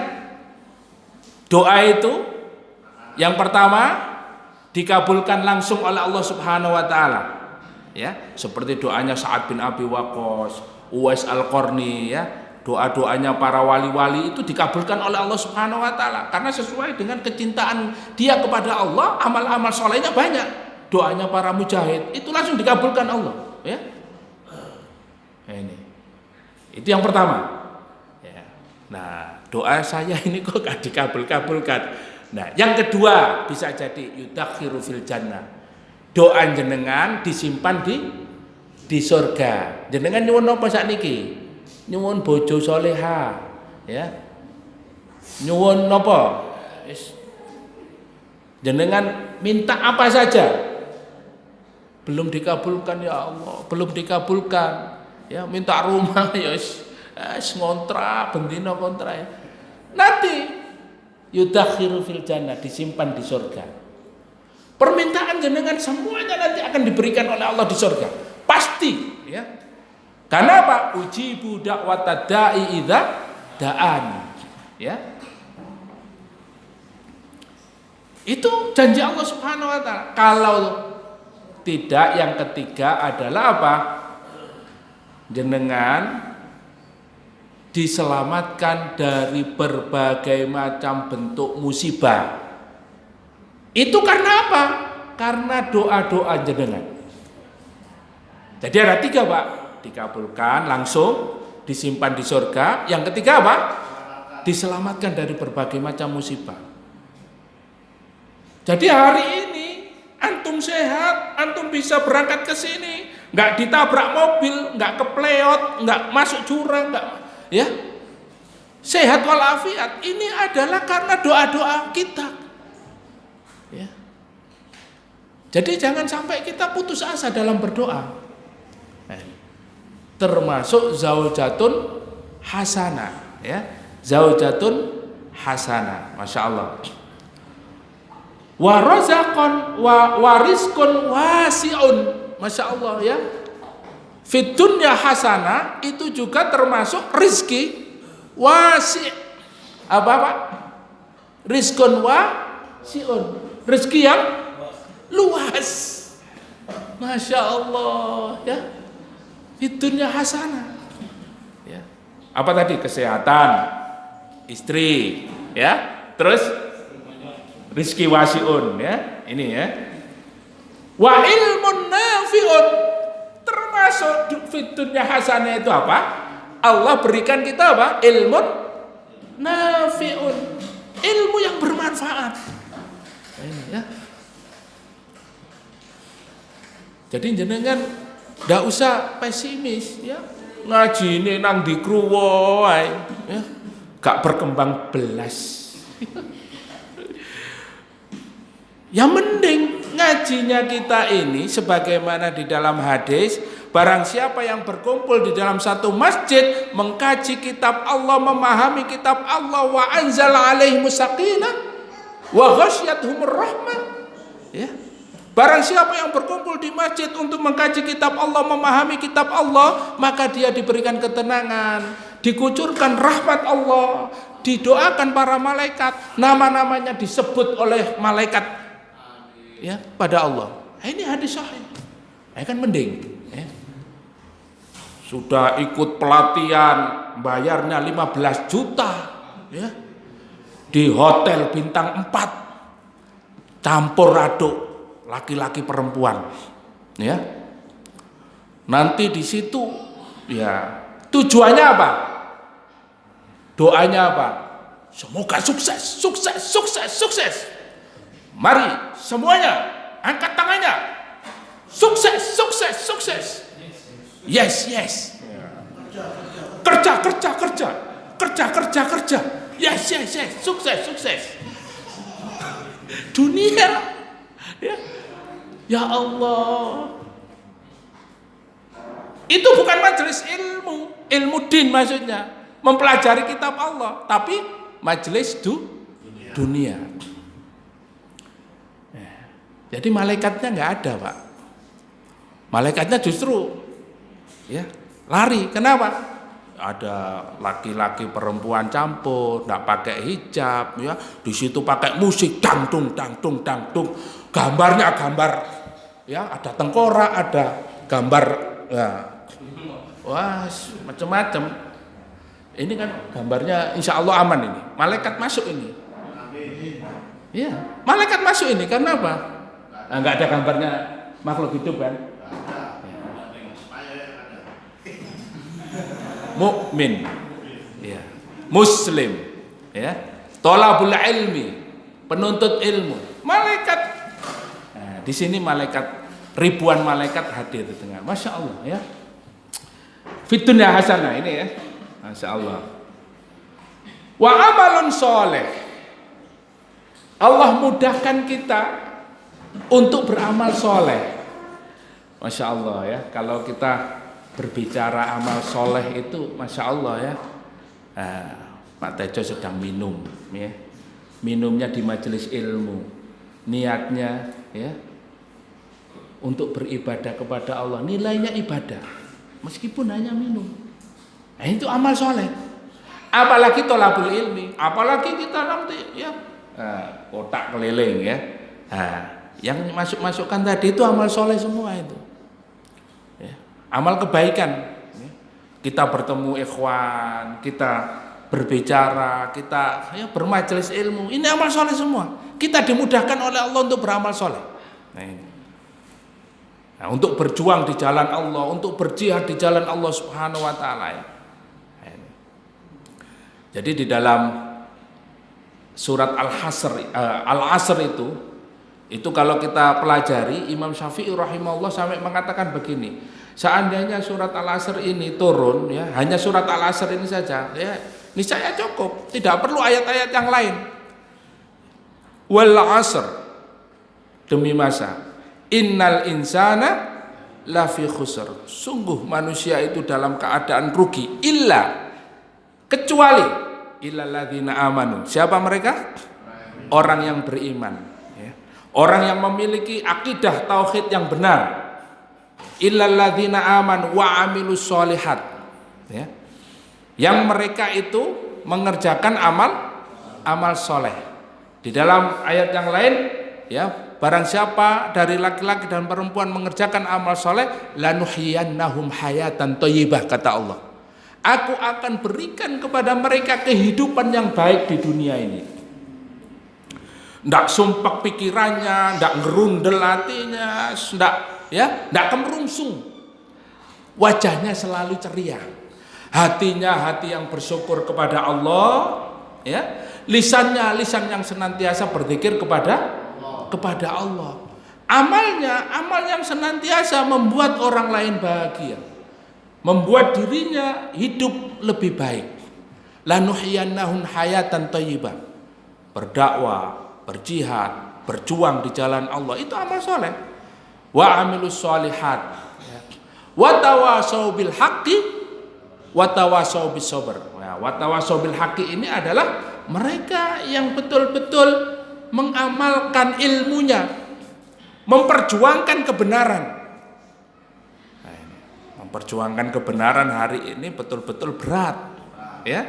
Doa itu yang pertama dikabulkan langsung oleh Allah Subhanahu Wa Taala, ya, seperti doanya Sa'ad bin Abi Waqqas, Uwais Al-Qarni, ya, doa-doanya para wali-wali itu dikabulkan oleh Allah Subhanahu Wa Taala karena sesuai dengan kecintaan dia kepada Allah, amal-amal solehnya banyak. Doanya para mujahid itu langsung dikabulkan Allah, ya. Nah, ini, itu yang pertama. Ya. Nah, doa saya ini kok gak dikabul-kabulkan. Nah, yang kedua bisa jadi yudakhiru fil jannah. Doa jenengan disimpan di surga. Jenengan nyuwun apa sakniki? Nyuwun bojo soleha, ya. Nyuwun apa? Jenengan minta apa saja. Belum dikabulkan, ya Allah, belum dikabulkan. Ya, minta rumah, ya wis ngontrak, bendina kontrak, ya. Nanti yudakhiru fil jannah, disimpan di surga. Permintaan jenengan semuanya nanti akan diberikan oleh Allah di surga. Pasti, ya. Karena apa? Ujibu da'watad da'i idza da'an. Ya. Itu janji Allah Subhanahu Wa Taala. Kalau tidak, yang ketiga adalah apa? Jenengan diselamatkan dari berbagai macam bentuk musibah. Itu karena apa? Karena doa-doa jenengan. Jadi ada tiga, Pak. Dikabulkan langsung, disimpan di surga. Yang ketiga apa? Diselamatkan dari berbagai macam musibah. Jadi hari ini antum sehat, antum bisa berangkat ke sini, nggak ditabrak mobil, nggak kepleot, nggak masuk jurang, nggak, ya, sehat walafiat. Ini adalah karena doa-doa kita, ya. Jadi jangan sampai kita putus asa dalam berdoa. Termasuk zaujatun hasanah, ya, zaujatun hasanah, masya Allah. Wa razaqan wa rizqun wasi'un, masya Allah, ya. Fid dunya hasanah itu juga termasuk rizki wasi'. Apa Pak? Rizqun wasi'un, rizki yang luas, masya Allah, ya. Fid dunya hasanah, ya. Apa tadi? Kesehatan, istri, ya. Terus rizki wasiun ya. Ini ya. Wa ilmun nafi'un. Termasuk fiturnya hasanah itu apa? Allah berikan kita apa? Ilmun nafi'un. Ilmu yang bermanfaat. Ini ya. Jadi jenengan ndak usah pesimis ya. Ngaji ini nang dikruwo wae ya. Gak berkembang belas. Yang mending ngajinya kita ini sebagaimana di dalam hadis, barang siapa yang berkumpul di dalam satu masjid mengkaji kitab Allah, memahami kitab Allah, wa anzala alaihimus sakinah wa ghasyiyatuhumur rahmah ya. Barang siapa yang berkumpul di masjid untuk mengkaji kitab Allah, memahami kitab Allah, maka dia diberikan ketenangan, dikucurkan rahmat Allah, didoakan para malaikat, nama-namanya disebut oleh malaikat ya pada Allah. Ini hadis sahih. Kan mending ya. Sudah ikut pelatihan, bayarnya 15 juta ya. Di hotel bintang 4. Campur aduk laki-laki perempuan. Ya. Nanti di situ ya tujuannya apa? Doanya apa? Semoga sukses, sukses, sukses, sukses. Mari semuanya angkat tangannya. Sukses, sukses, sukses. Yes, yes. Kerja, kerja, kerja. Kerja, kerja, kerja. Yes, yes, yes. Sukses, sukses. Dunia. Ya. Ya Allah. Itu bukan majelis ilmu, ilmu din maksudnya. Mempelajari kitab Allah, tapi majelis dunia. Jadi malaikatnya nggak ada, Pak. Malaikatnya justru ya lari. Kenapa? Ada laki-laki perempuan campur, nggak pakai hijab, ya. Di situ pakai musik, dangdung, dangdung, dangdung. Gambarnya gambar, ya. Ada tengkorak, ada gambar, ya. Wah, macam-macam. Ini kan gambarnya, insya Allah aman ini. Malaikat masuk ini. Ya, malaikat masuk ini karena apa? Nggak ada gambarnya makhluk hidup kan? Mukmin, ya, muslim, ya, tolabul ilmi, penuntut ilmu, malaikat. Nah, di sini malaikat, ribuan malaikat hadir di tengah. Masya Allah, ya. Fitunya hasanah ini ya, masya Allah. Wa amalun soleh. Allah mudahkan kita untuk beramal soleh. Masya Allah ya, kalau kita berbicara amal soleh itu, masya Allah ya. Pak Tejo sedang minum, ya. Minumnya di majelis ilmu, niatnya ya untuk beribadah kepada Allah, nilainya ibadah, meskipun hanya minum. Nah, itu amal soleh. Apalagi tolabul ilmi, apalagi kita nanti ya kotak keliling ya. Yang masukkan tadi itu amal soleh semua itu. Amal kebaikan, kita bertemu ikhwan, kita berbicara, kita ya bermajelis ilmu, ini amal soleh semua. Kita dimudahkan oleh Allah untuk beramal soleh. Nah, untuk berjuang di jalan Allah, untuk berjihad di jalan Allah Subhanahu Wa Taala. Ya. Jadi di dalam surat Al-Asr itu kalau kita pelajari, Imam Syafi'i rahimahullah sampai mengatakan begini. Seandainya surat Al-Asr ini turun, ya, hanya surat Al-Asr ini saja, ya, niscaya cukup, tidak perlu ayat-ayat yang lain. Wal 'asr, demi masa, innal insana lafi khusr, sungguh manusia itu dalam keadaan rugi, kecuali illalladzina amanu. Siapa mereka? Orang yang beriman, ya. Orang yang memiliki akidah tauhid yang benar. Illalladzina aman wa amilus solihat, ya. Yang mereka itu mengerjakan amal soleh. Di dalam ayat yang lain, ya, barang siapa dari laki-laki dan perempuan mengerjakan amal soleh, lanuhyiyannahum hayatan thayyibah, kata Allah. Aku akan berikan kepada mereka kehidupan yang baik di dunia ini. ndak sumpek pikirannya, ndak ngerundel hatinya, ndak kemerungsung. Wajahnya selalu ceria. Hatinya hati yang bersyukur kepada Allah, ya. Lisannya lisan yang senantiasa berzikir kepada Allah. Amalnya amal yang senantiasa membuat orang lain bahagia, membuat dirinya hidup lebih baik. Lanuhyiyannahum hayatan thayyibah. Berdakwah, berjihad, berjuang di jalan Allah, itu amal soleh. Wa amilus sholihat, wa tawasau bil haqqi, wa tawasau bis sabr. Nah, wa tawasau bil haqqi ini adalah mereka yang betul-betul mengamalkan ilmunya, memperjuangkan kebenaran. Nah, memperjuangkan kebenaran hari ini betul-betul berat, ya.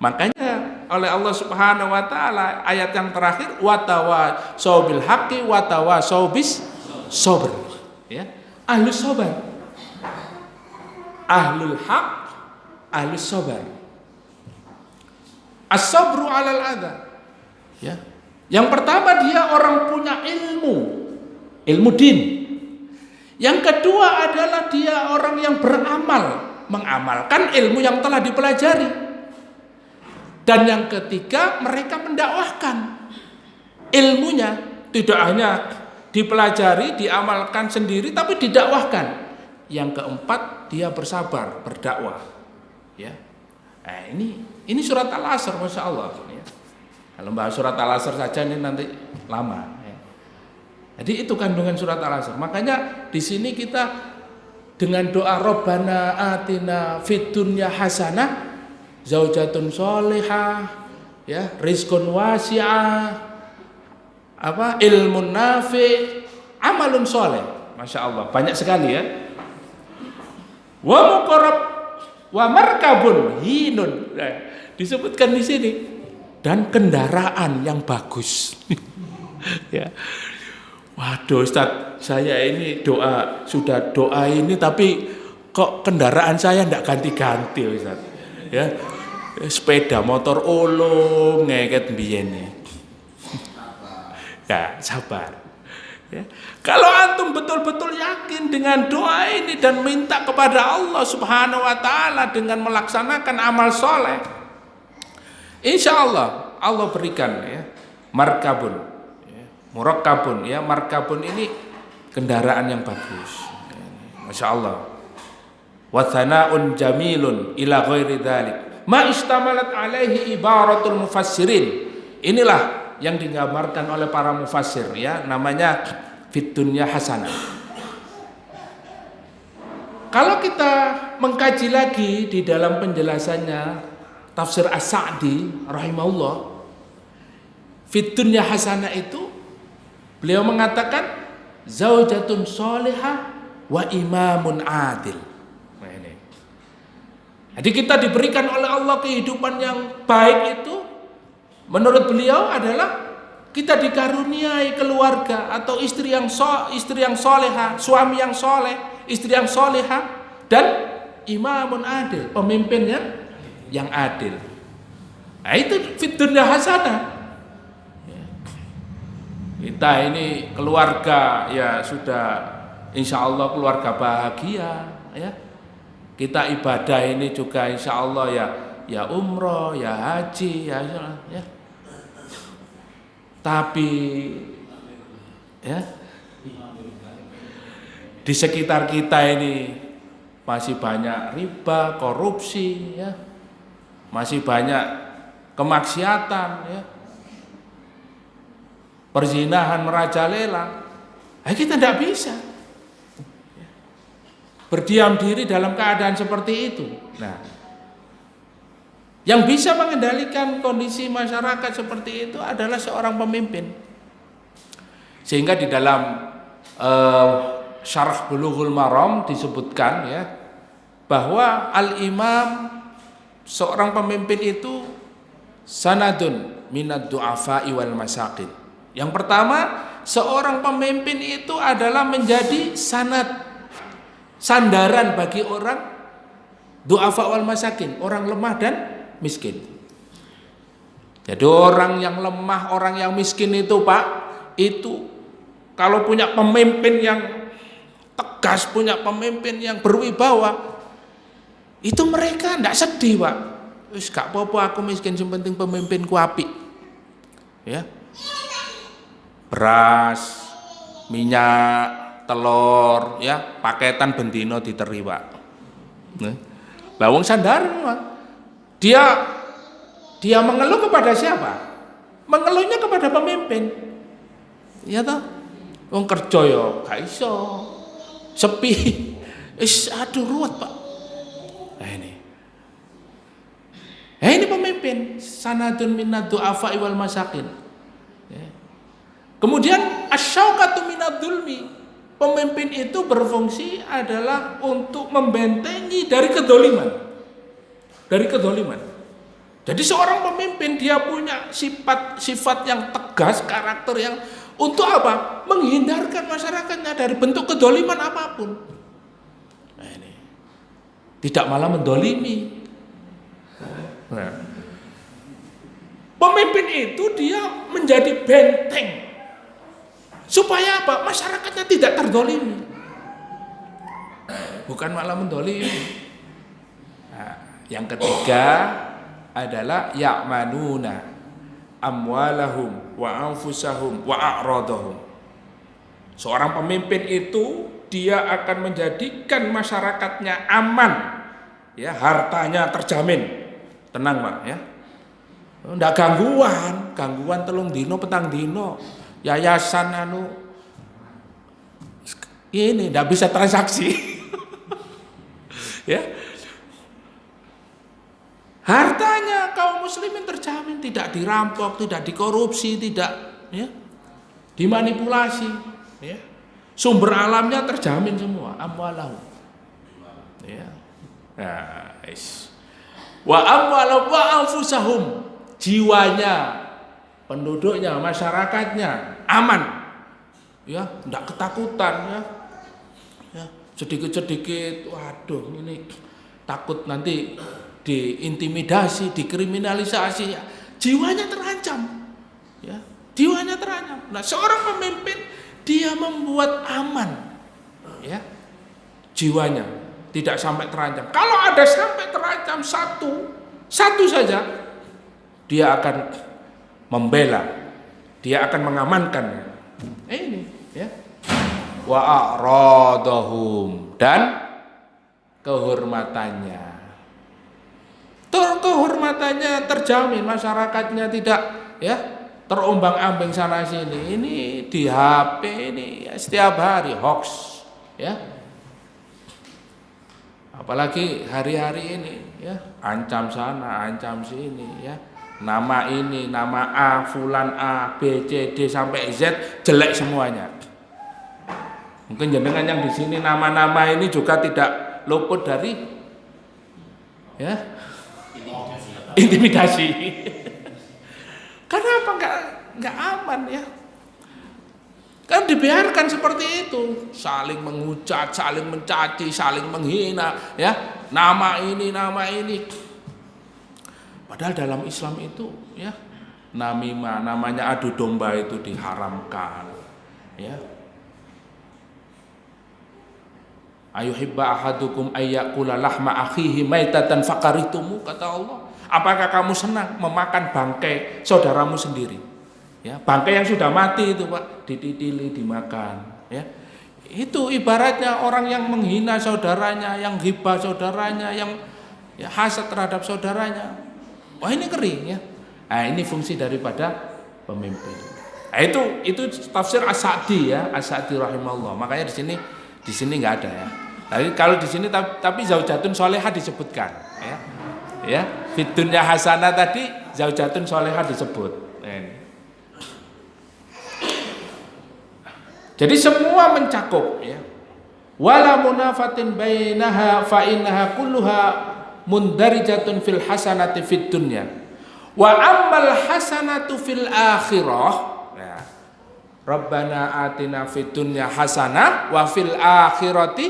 Makanya oleh Allah Subhanahu wa taala ayat yang terakhir watawasau bil haqqi watawasau bis sabr, ya. Ahlus sabar, ahlul haq, ahlus sabar. As-sabru 'alal adza, ya. Yang pertama dia orang punya ilmu din. Yang kedua adalah dia orang yang beramal, mengamalkan ilmu yang telah dipelajari. Dan yang ketiga mereka mendakwahkan ilmunya, tidak hanya dipelajari, diamalkan sendiri, tapi didakwahkan. Yang keempat dia bersabar, berdakwah, ya. Nah, ini surat Al-Asr, masya Allah. Ya. Kalau bahas surat Al-Asr saja ini nanti lama. Ya. Jadi itu kandungan surat Al-Asr. Makanya di sini kita dengan doa Rabbana atina fid dunya hasanah, zaujatun sholihah, ya, rizqun wasi'ah, ilmun nafi', amalun sholeh. Masya Allah, banyak sekali, ya. Wa muqarrab wa markabun hinun. Nah, disebutkan di sini, dan kendaraan yang bagus. Ya. Waduh Ustaz, saya ini sudah doa ini tapi kok kendaraan saya enggak ganti-ganti Ustaz. Ya. Sepeda motor ulung ngeket mbiyen. Ya, sabar. Ya. Kalau antum betul-betul yakin dengan doa ini dan minta kepada Allah Subhanahu wa taala dengan melaksanakan amal soleh, insya Allah Allah berikan, ya, markabun, ya, murakkabun, ya. Markabun ini kendaraan yang bagus, ya. Masya Allah. Wa thana'un jamilun ila ghairi dzalik ma istamalat alaihi ibaratul mufassirin. Inilah yang digambarkan oleh para mufassir, ya, namanya fid dunya hasanah. Kalau kita mengkaji lagi di dalam penjelasannya tafsir As-Sa'di rahimahullah, fid dunya hasanah itu beliau mengatakan zaujatun sholihah wa imamun adil. Nah, ini. Jadi kita diberikan oleh Allah kehidupan yang baik itu, menurut beliau adalah kita dikaruniai keluarga atau istri yang soleha, suami yang soleh, istri yang soleha, dan imamun adil, pemimpin yang adil. Nah, itu fid dunya hasanah. Kita ini keluarga, ya sudah insya Allah keluarga bahagia, ya. Kita ibadah ini juga insya Allah ya umroh, ya haji, ya. Tapi ya di sekitar kita ini masih banyak riba, korupsi, ya. Masih banyak kemaksiatan, ya. Perzinahan merajalela. Kita tidak bisa berdiam diri dalam keadaan seperti itu. Nah, yang bisa mengendalikan kondisi masyarakat seperti itu adalah seorang pemimpin. Sehingga di dalam Syarah Bulughul Maram disebutkan, ya, bahwa al-imam, seorang pemimpin itu sanadun minad du'afa'i wal masakin. Yang pertama, seorang pemimpin itu adalah menjadi sandaran bagi orang du'afa wal masakin, orang lemah dan miskin. Jadi orang yang lemah, orang yang miskin itu Pak, itu kalau punya pemimpin yang tegas, punya pemimpin yang berwibawa, itu mereka tidak sedih Pak. Wis gak apa-apa aku miskin, yang penting pemimpinku apik. Ya. Beras, minyak, telur, ya, paketan bendino diteri Pak. Lah wong sandaran Pak. Dia mengeluh kepada siapa? Mengeluhnya kepada pemimpin. Ya toh? Wong kerja ya gak iso. Sepi. Aduh ruwet Pak. Nah ini pemimpin. Sanadun minad du'afa wal masakin. Ya. Kemudian asyaukatu minad dzulmi. Pemimpin itu berfungsi adalah untuk membentengi dari kedoliman. Dari kedoliman. Jadi seorang pemimpin dia punya sifat yang tegas, karakter yang untuk apa? Menghindarkan masyarakatnya dari bentuk kedoliman apapun. Nah ini. Tidak malah mendolimi. Nah. Pemimpin itu dia menjadi benteng. Supaya apa? Masyarakatnya tidak terdolimi. Bukan malah mendolimi. Nah, yang ketiga adalah ya'manuna amwalahum wa anfusahum wa a'radahum. Seorang pemimpin itu dia akan menjadikan masyarakatnya aman, ya, hartanya terjamin. Tenang Pak, ya. Ndak gangguan telung dino petang dino. Yayasan ini ndak bisa transaksi. Ya. Hartanya kaum muslimin terjamin, tidak dirampok, tidak dikorupsi, tidak dimanipulasi, ya. Sumber alamnya terjamin semua, amwalahu. Ya. Nah, wa amwalahu wa anfusahum, jiwanya, penduduknya, masyarakatnya aman. Ya, tidak ketakutan, ya. Ya, sedikit-sedikit waduh ini takut nanti diintimidasi, dikriminalisasi, ya. Jiwanya terancam, ya, jiwanya terancam. Nah, seorang pemimpin dia membuat aman, ya, jiwanya tidak sampai terancam. Kalau ada sampai terancam satu saja, dia akan membela, dia akan mengamankannya. Ini, ya, wa a'radahum, dan kehormatannya. Kehormatannya terjamin, masyarakatnya tidak, ya, terombang-ambing sana sini. Ini di HP ini ya, setiap hari hoax, ya. Apalagi hari-hari ini, ya, ancam sana, ancam sini, ya. Nama ini, nama A, fulan A, B, C, D sampai Z jelek semuanya. Mungkin jenengan yang di sini nama-nama ini juga tidak luput dari, ya, intimidasi. Kenapa nggak aman, ya? Kan dibiarkan seperti itu, saling menghujat, saling mencaci, saling menghina, ya. Nama ini. Padahal dalam Islam itu, ya, namimah, namanya adu domba itu diharamkan, ya. Ayuhibba ahadukum ayyakula lahma akhihi maitatan fakaritumu, kata Allah. Apakah kamu senang memakan bangkai saudaramu sendiri? Ya, bangkai yang sudah mati itu Pak, dititili, dimakan. Ya, itu ibaratnya orang yang menghina saudaranya, yang ghibah saudaranya, yang, ya, hasad terhadap saudaranya. Wah, ini kering, ya. Nah, ini fungsi daripada pemimpin. Nah, itu tafsir As-Sa'di, ya, As-Sa'di rahimahullah. Makanya di sini nggak ada, ya. Tapi kalau di sini tapi zaujatun solehah disebutkan, ya. Ya, fid dunya hasanah tadi zaujatun solehah disebut. Jadi semua mencakup, ya. Wala munafatin bainaha fa innaha kulluha mundarijatun fil hasanati fid dunya. Wa ammal hasanatu fil akhirah. Ya. Rabbana atina fid dunya hasanah wa fil akhirati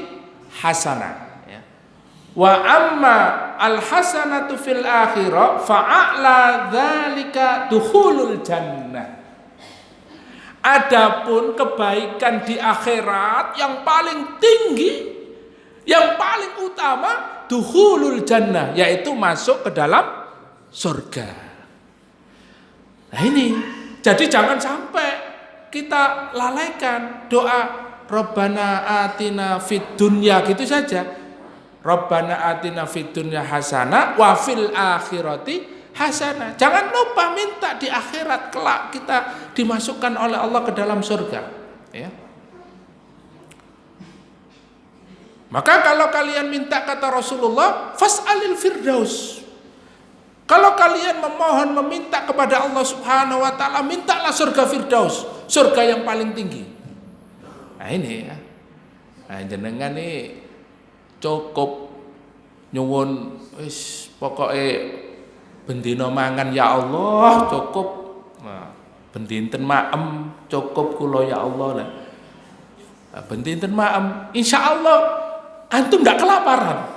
hasanah. Ya. Wa amma al hasanatu fil akhirah fa'a'la dzalika dukhulul jannah. Adapun kebaikan di akhirat yang paling tinggi, yang paling utama, dukhulul jannah, yaitu masuk ke dalam surga. Nah ini, jadi jangan sampai kita lalaikan doa Rabbana atina fid dunya gitu saja. Rabbana atina fid dunya hasanah wa fil akhirati hasanah. Jangan lupa minta di akhirat kelak kita dimasukkan oleh Allah ke dalam surga. Ya. Maka kalau kalian minta, kata Rasulullah, fas'alil firdaus. Kalau kalian memohon, meminta kepada Allah Subhanahu wa taala, mintalah surga firdaus, surga yang paling tinggi. Nah ini ya. Nah, jenengan ini cukup nyuwun wis pokoke bendina mangan ya Allah cukup. Nah, bendinten maem cukup kula ya Allah. Nah, bendinten maem insyaallah antum enggak kelaparan.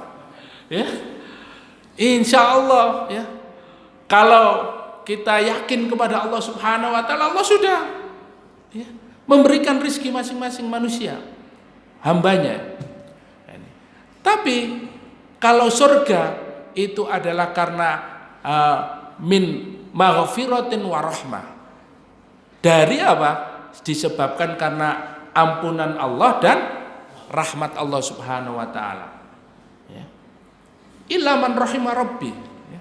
Ya. Insyaallah ya. Kalau kita yakin kepada Allah Subhanahu wa taala, Allah sudah ya, memberikan rezeki masing-masing manusia, hambanya. Tapi kalau surga itu adalah karena min maghfiratin wa rahmah. Dari apa? Disebabkan karena ampunan Allah dan rahmat Allah Subhanahu wa taala. Ya. Illa man rahimah rabbi. Ya.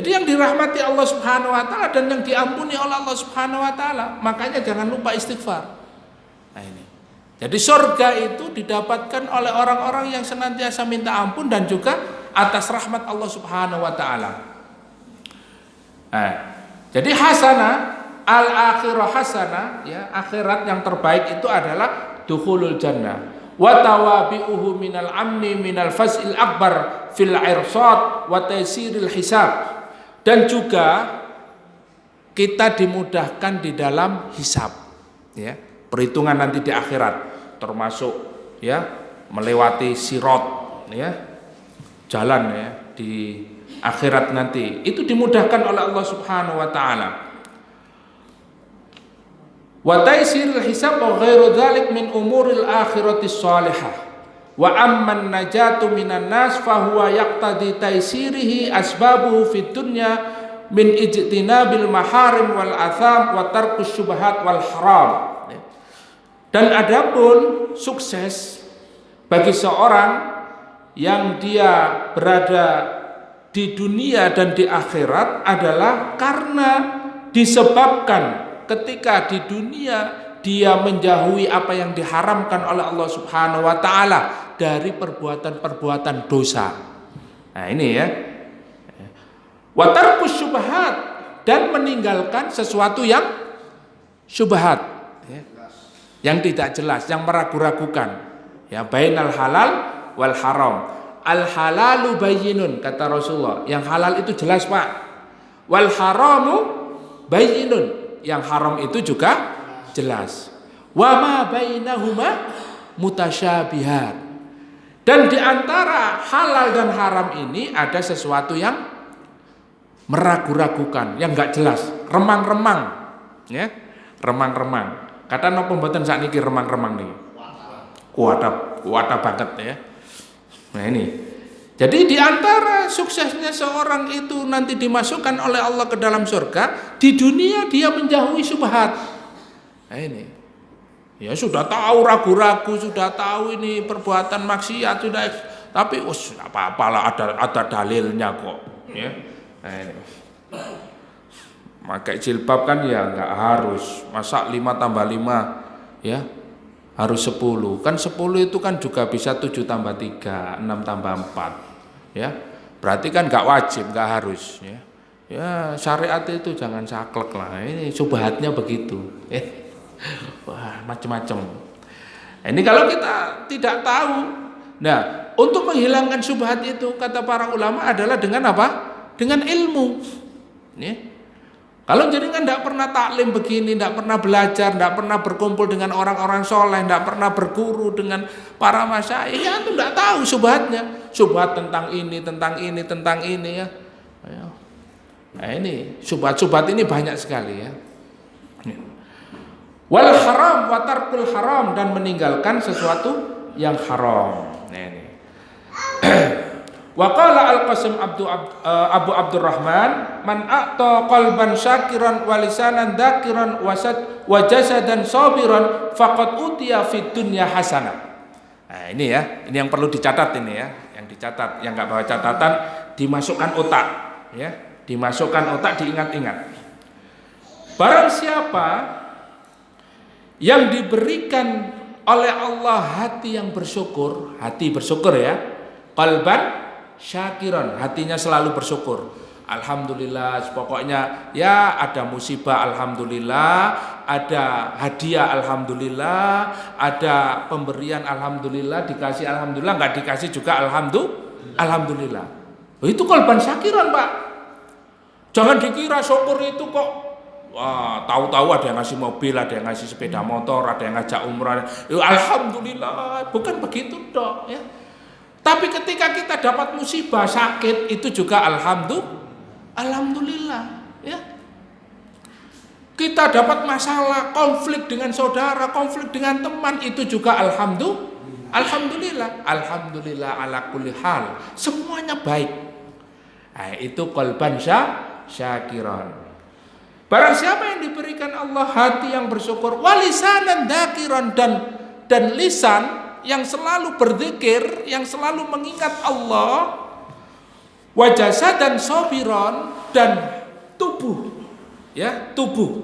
Jadi yang dirahmati Allah Subhanahu wa taala dan yang diampuni oleh Allah Subhanahu wa taala, makanya jangan lupa istighfar. Nah ini. Jadi surga itu didapatkan oleh orang-orang yang senantiasa minta ampun dan juga atas rahmat Allah Subhanahu wa taala. Nah, jadi hasanah al-akhirah hasanah ya, akhirat yang terbaik itu adalah dukhulul jannah. Wa tawabi'uhu minal amni minal faz'il akbar fil irsad wa taysiril hisab. Dan juga kita dimudahkan di dalam hisab ya, perhitungan nanti di akhirat, termasuk ya melewati sirat ya, jalan ya di akhirat nanti itu dimudahkan oleh Allah Subhanahu wa taala. Wa taysiril hisab wa ghairu dzalik min umuril akhirati shalihah. Wa amman najatu minan nas fa huwa yaqtadi taysirihi asbabuhu fid dunya min ijtinabil maharim wal atham wa tarkus syubhat wal haram. Dan adapun sukses bagi seorang yang dia berada di dunia dan di akhirat adalah karena disebabkan ketika di dunia dia menjauhi apa yang diharamkan oleh Allah Subhanahu wa taala dari perbuatan-perbuatan dosa. Nah ini ya. Wa tarkus syubhat, dan meninggalkan sesuatu yang syubhat ya, yang tidak jelas, yang meragu-ragukan ya, bainal halal wal haram. Al halalu bayyinun, kata Rasulullah, yang halal itu jelas Pak, wal haramu bayyinun, yang haram itu juga jelas. Wa ma bainahuma mutasyabihat, dan di antara halal dan haram ini ada sesuatu yang meragu-ragukan, yang enggak jelas, remang-remang ya, remang-remang. Kata napa mboten sakniki remang-remang niki? Kuwata banget ya. Nah ini. Jadi di antara suksesnya seorang itu nanti dimasukkan oleh Allah ke dalam surga, di dunia dia menjauhi syubhat. Nah ini. Ya sudah tahu ragu-ragu, sudah tahu ini perbuatan maksiat sudah, tapi apa-apalah ada dalilnya kok, ya. Nah ini. Pakai jilbab kan ya nggak harus, masa 5 tambah 5 ya harus 10, kan 10 itu kan juga bisa 7 tambah 3, 6 tambah 4 ya, berarti kan nggak wajib, nggak harus ya. Ya syariat itu jangan saklek lah, ini subhatnya begitu wah macam-macam. Ini kalau kita tidak tahu. Nah untuk menghilangkan subhat itu kata para ulama adalah dengan apa? Dengan ilmu ya. Kalau jenengan tidak pernah taklim begini, tidak pernah belajar, tidak pernah berkumpul dengan orang-orang soleh, tidak pernah berguru dengan para masyayikh, ya itu tidak tahu syubhatnya. Syubhat tentang ini, tentang ini, tentang ini ya. Nah ini syubhat-syubhat ini banyak sekali ya. Wal haram wa tarkul haram, dan meninggalkan sesuatu yang haram. Nah ini. Wa qala Al-Qasim Abu Abdurrahman, man a'ta qalban syakiran wa lisanan dzakiran wa jasadan sabiran faqad utiya fid dunya hasanah. Nah, ini ya, ini yang perlu dicatat ini ya, yang dicatat, yang enggak bawa catatan dimasukkan otak ya, dimasukkan otak, diingat-ingat. Barang siapa yang diberikan oleh Allah hati yang bersyukur, hati bersyukur ya, qalban syakiran, hatinya selalu bersyukur. Alhamdulillah, pokoknya ya ada musibah alhamdulillah, ada hadiah alhamdulillah, ada pemberian alhamdulillah, dikasih alhamdulillah, enggak dikasih juga alhamdulillah. Itu qalban syakiran, Pak. Jangan dikira syukur itu kok wah, tahu-tahu ada yang ngasih mobil, ada yang ngasih sepeda motor, ada yang ngajak umrah. Alhamdulillah, bukan begitu dok ya. Tapi ketika kita dapat musibah, sakit, itu juga alhamdulillah ya. Kita dapat masalah, konflik dengan saudara, konflik dengan teman, itu juga alhamdulillah. Alhamdulillah ala kulli hal. Semuanya baik. Nah, itu qalban syakiran. Barang siapa yang diberikan Allah hati yang bersyukur, walisanan dzakiran, dan lisan yang selalu berzikir, yang selalu mengingat Allah, wajasa dan sabiron, dan tubuh ya, tubuh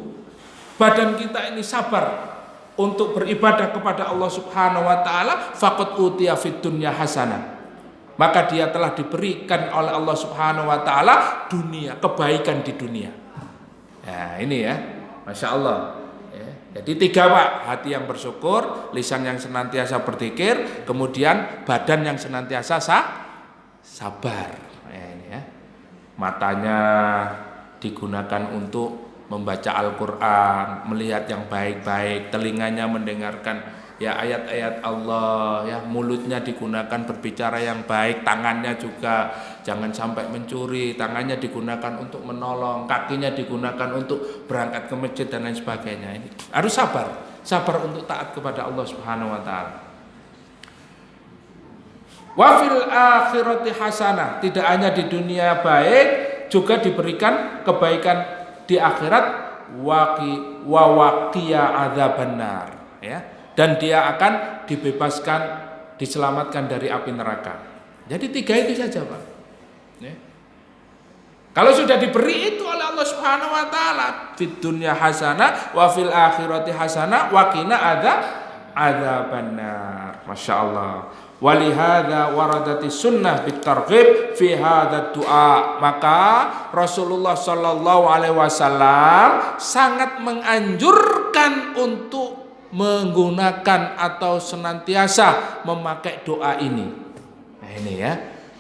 badan kita ini sabar untuk beribadah kepada Allah Subhanahu wa taala, faqad utiya fid dunya hasanah, maka dia telah diberikan oleh Allah Subhanahu wa taala dunia, kebaikan di dunia. Nah ini ya, Masya Allah. Jadi 3 Pak, hati yang bersyukur, lisan yang senantiasa berzikir, kemudian badan yang senantiasa sabar. Ini ya. Matanya digunakan untuk membaca Al-Quran, melihat yang baik-baik, telinganya mendengarkan ya ayat-ayat Allah, ya mulutnya digunakan berbicara yang baik, tangannya juga jangan sampai mencuri, tangannya digunakan untuk menolong, kakinya digunakan untuk berangkat ke masjid dan lain sebagainya. Ini harus sabar untuk taat kepada Allah Subhanahu wa taala. Wa fil akhirati hasanah, tidak hanya di dunia baik, juga diberikan kebaikan di akhirat, wa waqiya adzabannar ya. Dan dia akan dibebaskan, diselamatkan dari api neraka. Jadi 3 itu saja Pak ya. Kalau sudah diberi itu oleh Allah Subhanahu wa taala, fid dunya hasanah wa fil akhirati hasanah wa qina adzabannar. Masya Allah. Walihada waradati sunnah bitarghib fi hadha du'a. Maka Rasulullah sallallahu alaihi wasallam sangat menganjurkan untuk menggunakan atau senantiasa memakai doa ini. Nah ini ya,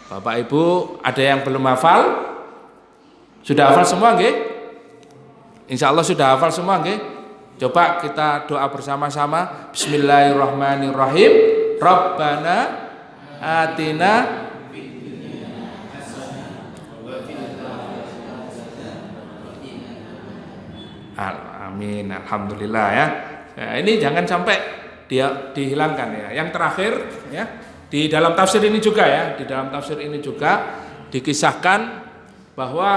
Bapak Ibu, ada yang belum hafal? Sudah hafal semua nggih? Insya Allah sudah hafal semua nggih? Coba kita doa bersama-sama. Bismillahirrahmanirrahim. Rabbana atina amin, alhamdulillah ya. Nah, ini jangan sampai dia dihilangkan ya. Yang terakhir ya, di dalam tafsir ini juga ya, di dalam tafsir ini juga dikisahkan bahwa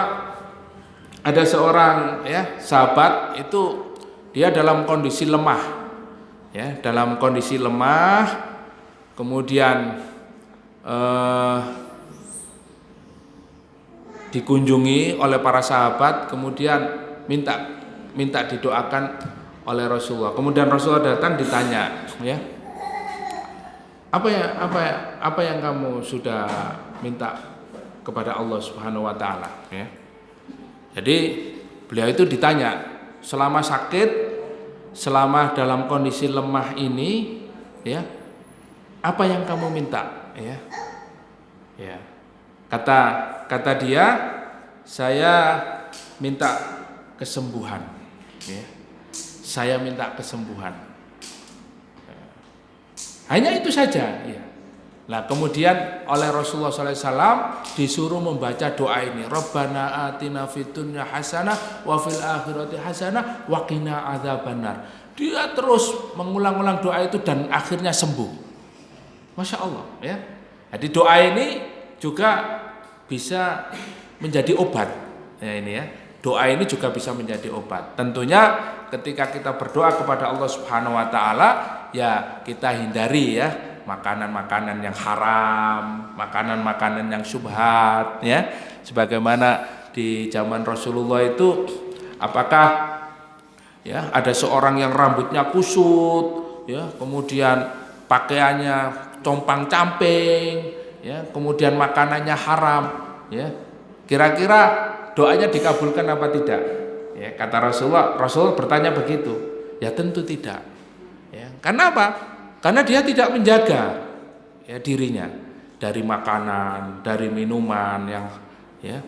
ada seorang ya sahabat itu dia dalam kondisi lemah ya, dalam kondisi lemah, kemudian dikunjungi oleh para sahabat, kemudian minta didoakan oleh Rasulullah. Kemudian Rasulullah datang, ditanya ya, apa yang kamu sudah minta kepada Allah Subhanahu wa taala ya. Jadi beliau itu ditanya, selama sakit, selama dalam kondisi lemah ini ya, apa yang kamu minta ya. Kata dia, saya minta kesembuhan. Ya. Saya minta kesembuhan. Hanya itu saja. Ya. Nah, kemudian oleh Rasulullah SAW disuruh membaca doa ini. Rabbana atina fid dunya hasanah wa fil akhirati hasanah wa qina adzabannar. Dia terus mengulang-ulang doa itu dan akhirnya sembuh. Masya Allah, ya. Jadi doa ini juga bisa menjadi obat. Ya, ini ya. Doa ini juga bisa menjadi obat. Tentunya ketika kita berdoa kepada Allah Subhanahu wa taala, ya kita hindari ya makanan-makanan yang haram, makanan-makanan yang syubhat ya. Sebagaimana di zaman Rasulullah itu, apakah ya ada seorang yang rambutnya kusut ya, kemudian pakaiannya compang-camping ya, kemudian makanannya haram ya. Kira-kira doanya dikabulkan apa tidak? Ya, kata Rasulullah bertanya begitu. Ya tentu tidak. Ya, karena apa? Karena dia tidak menjaga ya dirinya dari makanan, dari minuman yang ya,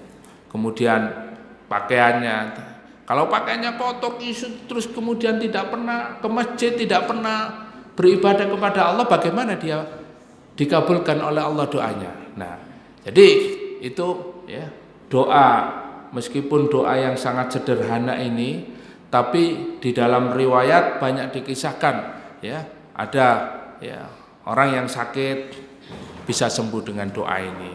kemudian pakaiannya. Kalau pakaiannya kotor kisut terus kemudian tidak pernah ke masjid, tidak pernah beribadah kepada Allah, bagaimana dia dikabulkan oleh Allah doanya? Nah, jadi itu ya doa, meskipun doa yang sangat sederhana ini, tapi di dalam riwayat banyak dikisahkan ya, ada ya orang yang sakit bisa sembuh dengan doa ini.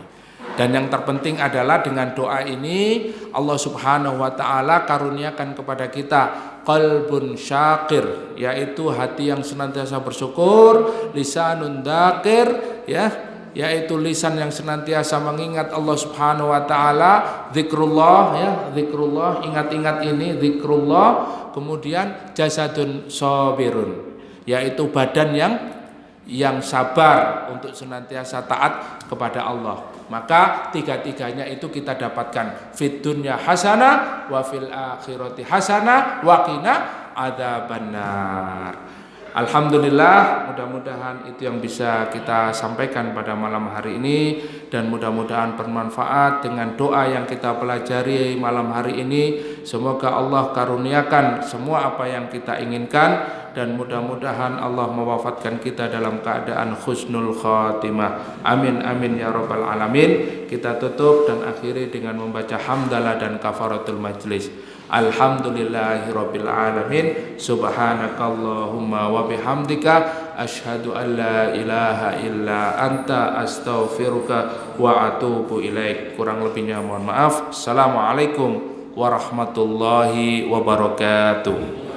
Dan yang terpenting adalah dengan doa ini Allah Subhanahu wa taala karuniakan kepada kita qalbun syakir, yaitu hati yang senantiasa bersyukur, lisanun dzakir ya, yaitu lisan yang senantiasa mengingat Allah Subhanahu wa taala, zikrullah ya, zikrullah, ingat-ingat ini zikrullah, kemudian jasadun sabirun, yaitu badan yang sabar untuk senantiasa taat kepada Allah. Maka tiga-tiganya itu kita dapatkan fid dunya hasanah wa fil akhirati hasanah wa qina adzabannar. Alhamdulillah, mudah-mudahan itu yang bisa kita sampaikan pada malam hari ini, dan mudah-mudahan bermanfaat dengan doa yang kita pelajari malam hari ini. Semoga Allah karuniakan semua apa yang kita inginkan, dan mudah-mudahan Allah mewafatkan kita dalam keadaan husnul khatimah. Amin amin ya rabbal alamin. Kita tutup dan akhiri dengan membaca hamdalah dan kafaratul majlis. Alhamdulillahirabbil alamin. Subhanakallahumma wa bihamdika asyhadu an la ilaha illa anta astaghfiruka wa atubu ilaik. Kurang lebihnya mohon maaf. Assalamualaikum warahmatullahi wabarakatuh.